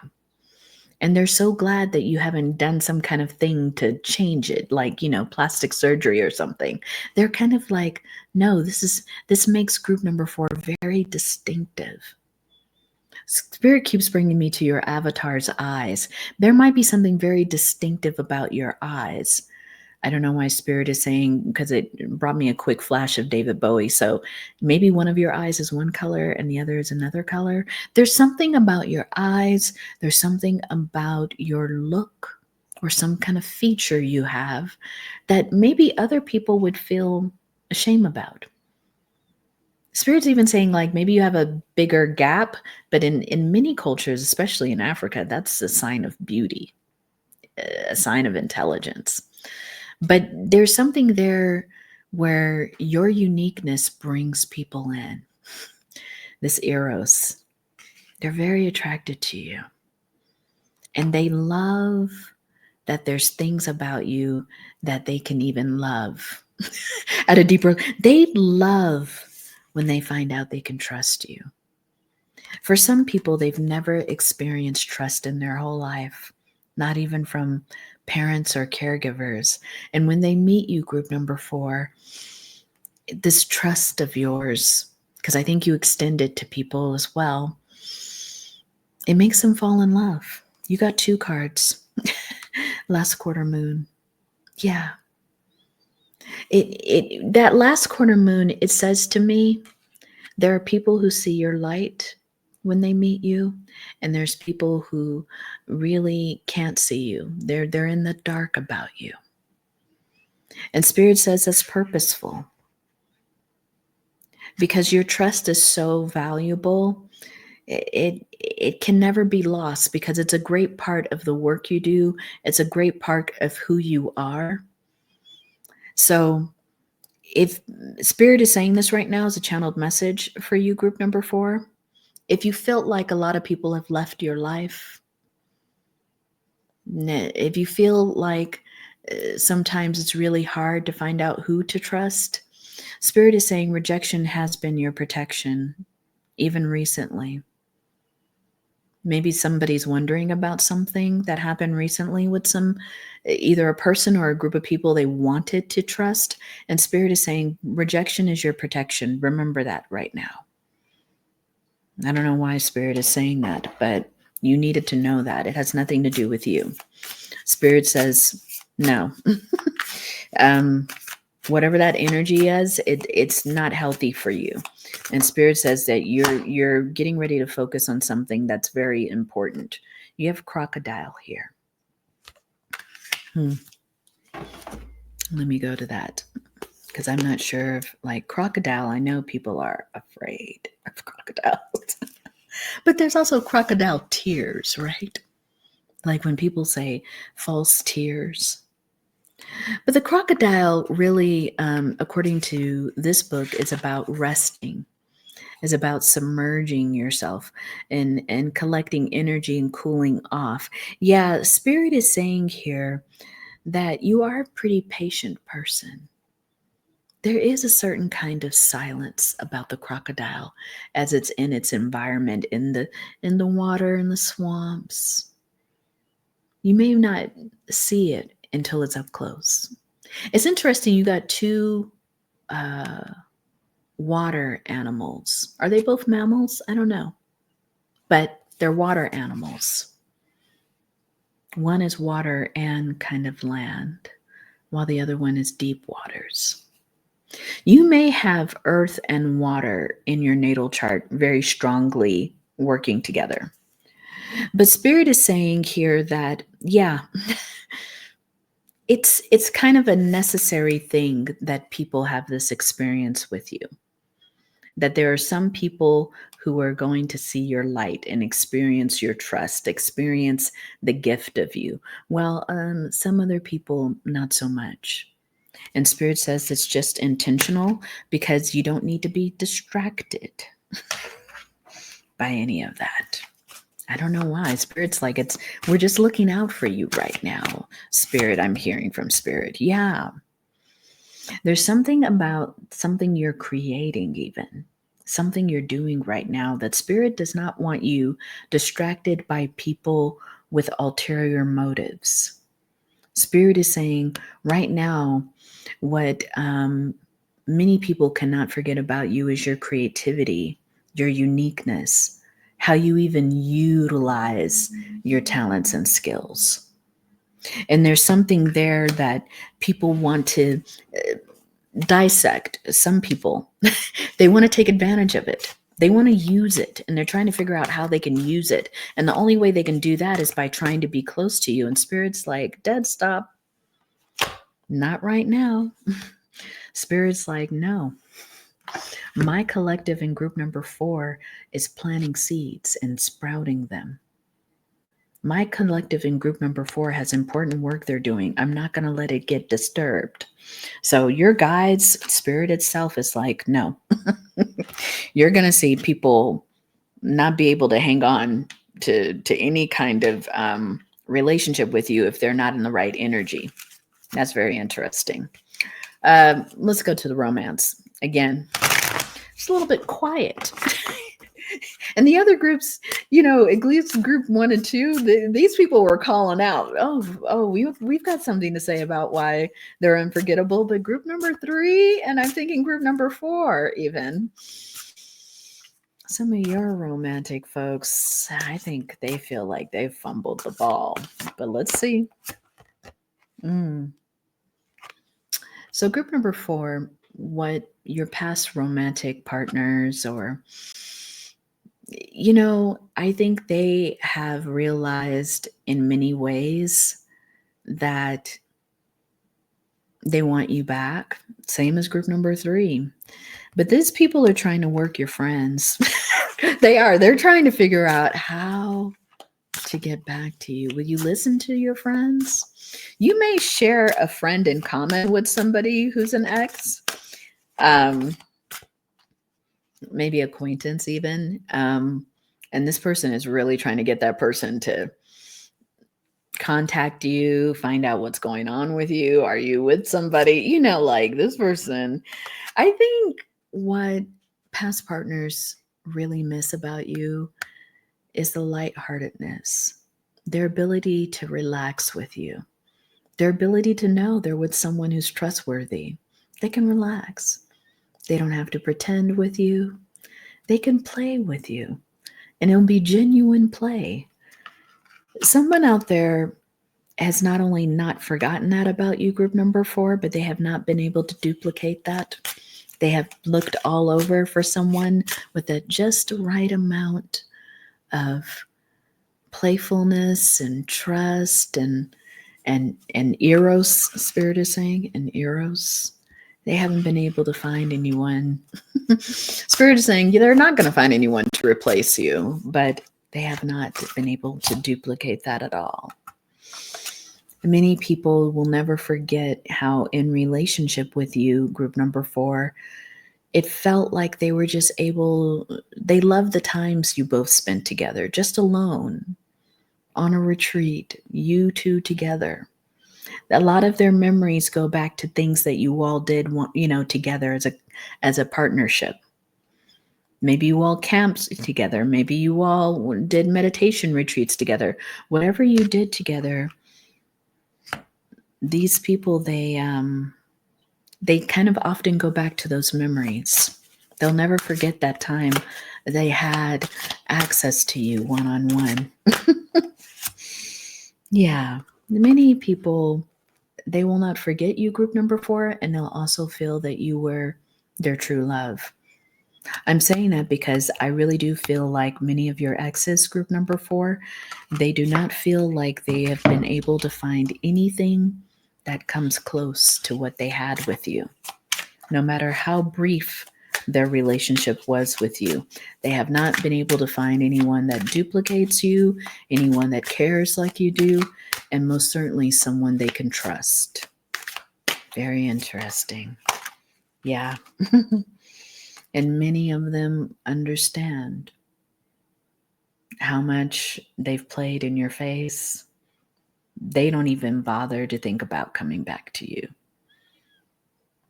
And they're so glad that you haven't done some kind of thing to change it, like, plastic surgery or something. They're kind of like, no, this makes group number 4 very distinctive. Spirit keeps bringing me to your avatar's eyes. There might be something very distinctive about your eyes. I don't know why Spirit is saying, because it brought me a quick flash of David Bowie. So maybe one of your eyes is one color and the other is another color. There's something about your eyes. There's something about your look or some kind of feature you have that maybe other people would feel ashamed about. Spirit's even saying like maybe you have a bigger gap, but in many cultures, especially in Africa, that's a sign of beauty, a sign of intelligence. But there's something there where your uniqueness brings people in. This Eros, they're very attracted to you. And they love that there's things about you that they can even love at a deeper. They love when they find out they can trust you. For some people, they've never experienced trust in their whole life, not even from parents or caregivers. And when they meet you, group number 4, this trust of yours, because I think you extend it to people as well, it makes them fall in love. You got 2 cards. Last quarter moon. Yeah. That last quarter moon, it says to me, there are people who see your light when they meet you, and there's people who really can't see you. They're in the dark about you. And Spirit says that's purposeful, because your trust is so valuable. It can never be lost, because it's a great part of the work you do. It's a great part of who you are. So if Spirit is saying this right now as a channeled message for you, group number 4, if you felt like a lot of people have left your life, if you feel like sometimes it's really hard to find out who to trust, Spirit is saying rejection has been your protection, even recently. Maybe somebody's wondering about something that happened recently with either a person or a group of people they wanted to trust. And Spirit is saying rejection is your protection. Remember that right now. I don't know why Spirit is saying that, but you needed to know that. It has nothing to do with you. Spirit says no. Whatever that energy is, it's not healthy for you. And Spirit says that you're getting ready to focus on something that's very important. You have crocodile here. Let me go to that, because I'm not sure if, like, crocodile, I know people are afraid of crocodiles. But there's also crocodile tears, right? Like when people say false tears. But the crocodile really, according to this book, is about resting, is about submerging yourself and collecting energy and cooling off. Yeah, Spirit is saying here that you are a pretty patient person. There is a certain kind of silence about the crocodile as it's in its environment, in the water, in the swamps. You may not see it until it's up close. It's interesting, you got 2 water animals. Are they both mammals? I don't know. But they're water animals. One is water and kind of land, while the other one is deep waters. You may have earth and water in your natal chart very strongly working together. But Spirit is saying here that, yeah, it's kind of a necessary thing that people have this experience with you. That there are some people who are going to see your light and experience your trust, experience the gift of you. Well, some other people, not so much. And Spirit says it's just intentional, because you don't need to be distracted by any of that. I don't know why. Spirit's like, we're just looking out for you right now. Spirit, I'm hearing from Spirit. Yeah. There's something about something you're creating, even something you're doing right now, that Spirit does not want you distracted by people with ulterior motives. Spirit is saying right now, what many people cannot forget about you is your creativity, your uniqueness, how you even utilize your talents and skills. And there's something there that people want to dissect. Some people, they want to take advantage of it. They want to use it, and they're trying to figure out how they can use it. And the only way they can do that is by trying to be close to you. And Spirit's like, dead stop. Not right now. Spirit's like, no. My collective in group number 4 is planting seeds and sprouting them. My collective in group number 4 has important work they're doing. I'm not going to let it get disturbed. So your guides, Spirit itself is like, no. You're going to see people not be able to hang on to any kind of relationship with you if they're not in the right energy. That's very interesting. Let's go to the romance. Again, it's a little bit quiet. And the other groups, at least group 1 and 2, these people were calling out, oh, we've got something to say about why they're unforgettable. But group number 3, and I'm thinking group number 4 even, some of your romantic folks, I think they feel like they've fumbled the ball. But let's see. So group number 4, what your past romantic partners or, I think they have realized in many ways that they want you back. Same as group number 3. But these people are trying to work your friends. They are. They're trying to figure out how to get back to you. Will you listen to your friends? You may share a friend in common with somebody who's an ex, maybe acquaintance even. And this person is really trying to get that person to contact you, find out what's going on with you. Are you with somebody? Like this person. I think what past partners really miss about you is the lightheartedness, their ability to relax with you, their ability to know they're with someone who's trustworthy. They can relax. They don't have to pretend with you. They can play with you, and it'll be genuine play. Someone out there has not only not forgotten that about you, group number 4, but they have not been able to duplicate that. They have looked all over for someone with a just right amount of playfulness and trust and eros, Spirit is saying, and eros. They haven't been able to find anyone. Spirit is saying they're not going to find anyone to replace you, but they have not been able to duplicate that at all. Many people will never forget how in relationship with you, group number 4, it felt like they were just they loved the times you both spent together, just alone, on a retreat, you two together. A lot of their memories go back to things that you all did, together as a partnership. Maybe you all camped together. Maybe you all did meditation retreats together. Whatever you did together, these people, they kind of often go back to those memories. They'll never forget that time they had access to you one-on-one. Yeah, many people, they will not forget you, group number 4, and they'll also feel that you were their true love. I'm saying that because I really do feel like many of your exes, group number 4, they do not feel like they have been able to find anything that comes close to what they had with you. No matter how brief their relationship was with you, they have not been able to find anyone that duplicates you, anyone that cares like you do, and most certainly someone they can trust. Very interesting. Yeah. And many of them understand how much they've played in your face. They don't even bother to think about coming back to you.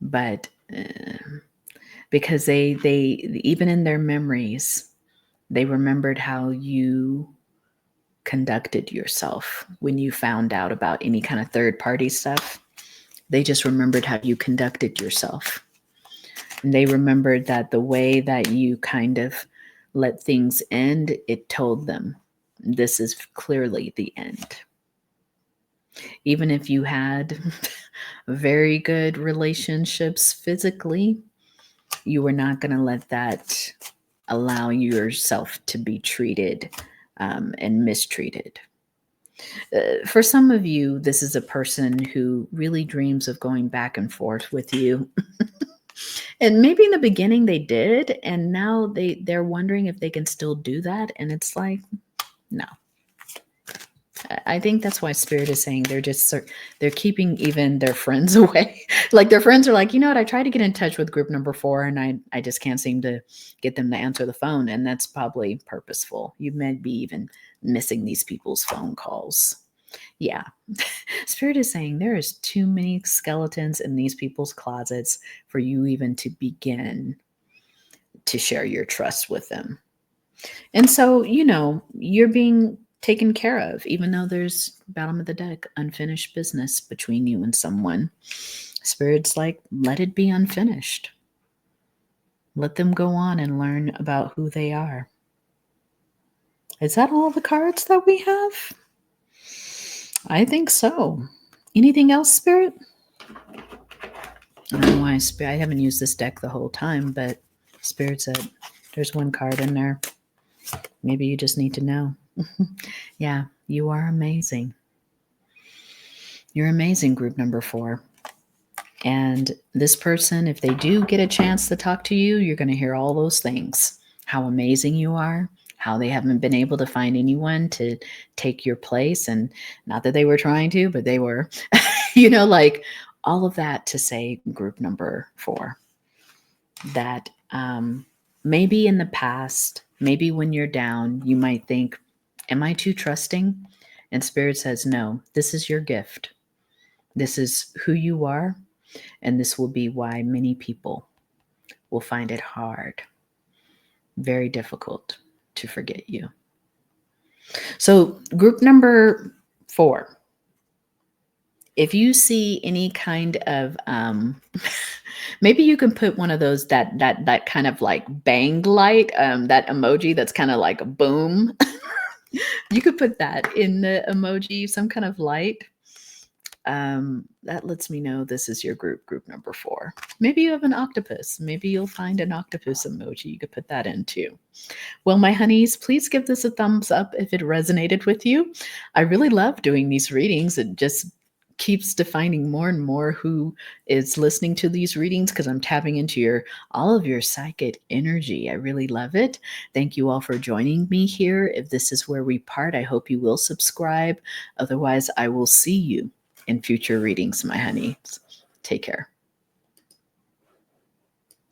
But because they even in their memories, they remembered how you conducted yourself when you found out about any kind of third party stuff. They just remembered how you conducted yourself. And they remembered that the way that you kind of let things end, it told them this is clearly the end. Even if you had very good relationships physically, you were not going to let that allow yourself to be treated and mistreated. For some of you, this is a person who really dreams of going back and forth with you. And maybe in the beginning they did, and now they're wondering if they can still do that. And it's like, no. I think that's why Spirit is saying they're keeping even their friends away. Like their friends are like, you know what? I tried to get in touch with group number 4 and I just can't seem to get them to answer the phone. And that's probably purposeful. You may be even missing these people's phone calls. Yeah. Spirit is saying there is too many skeletons in these people's closets for you even to begin to share your trust with them. And so, you're being taken care of, even though there's bottom of the deck, unfinished business between you and someone. Spirit's like, let it be unfinished. Let them go on and learn about who they are. Is that all the cards that we have? I think so. Anything else, Spirit? I don't know why I haven't used this deck the whole time, but Spirit said there's one card in there. Maybe you just need to know. Yeah, you are amazing. You're amazing, group number 4. And this person, if they do get a chance to talk to you, you're going to hear all those things. How amazing you are, how they haven't been able to find anyone to take your place. And not that they were trying to, but they were, like all of that to say, group number 4, that maybe in the past, maybe when you're down, you might think, am I too trusting? And Spirit says, no, this is your gift. This is who you are. And this will be why many people will find it hard, very difficult to forget you. So group number 4, if you see any kind of, maybe you can put one of those, that kind of like bang light, that emoji that's kind of like a boom. You could put that in the emoji, some kind of light. That lets me know this is your group number 4. Maybe you have an octopus. Maybe you'll find an octopus emoji. You could put that in too. Well, my honeys, please give this a thumbs up if it resonated with you. I really love doing these readings. It just keeps defining more and more who is listening to these readings, because I'm tapping into all of your psychic energy. I really love it. Thank you all for joining me here. If this is where we part, I hope you will subscribe. Otherwise, I will see you in future readings, my honeys. Take care.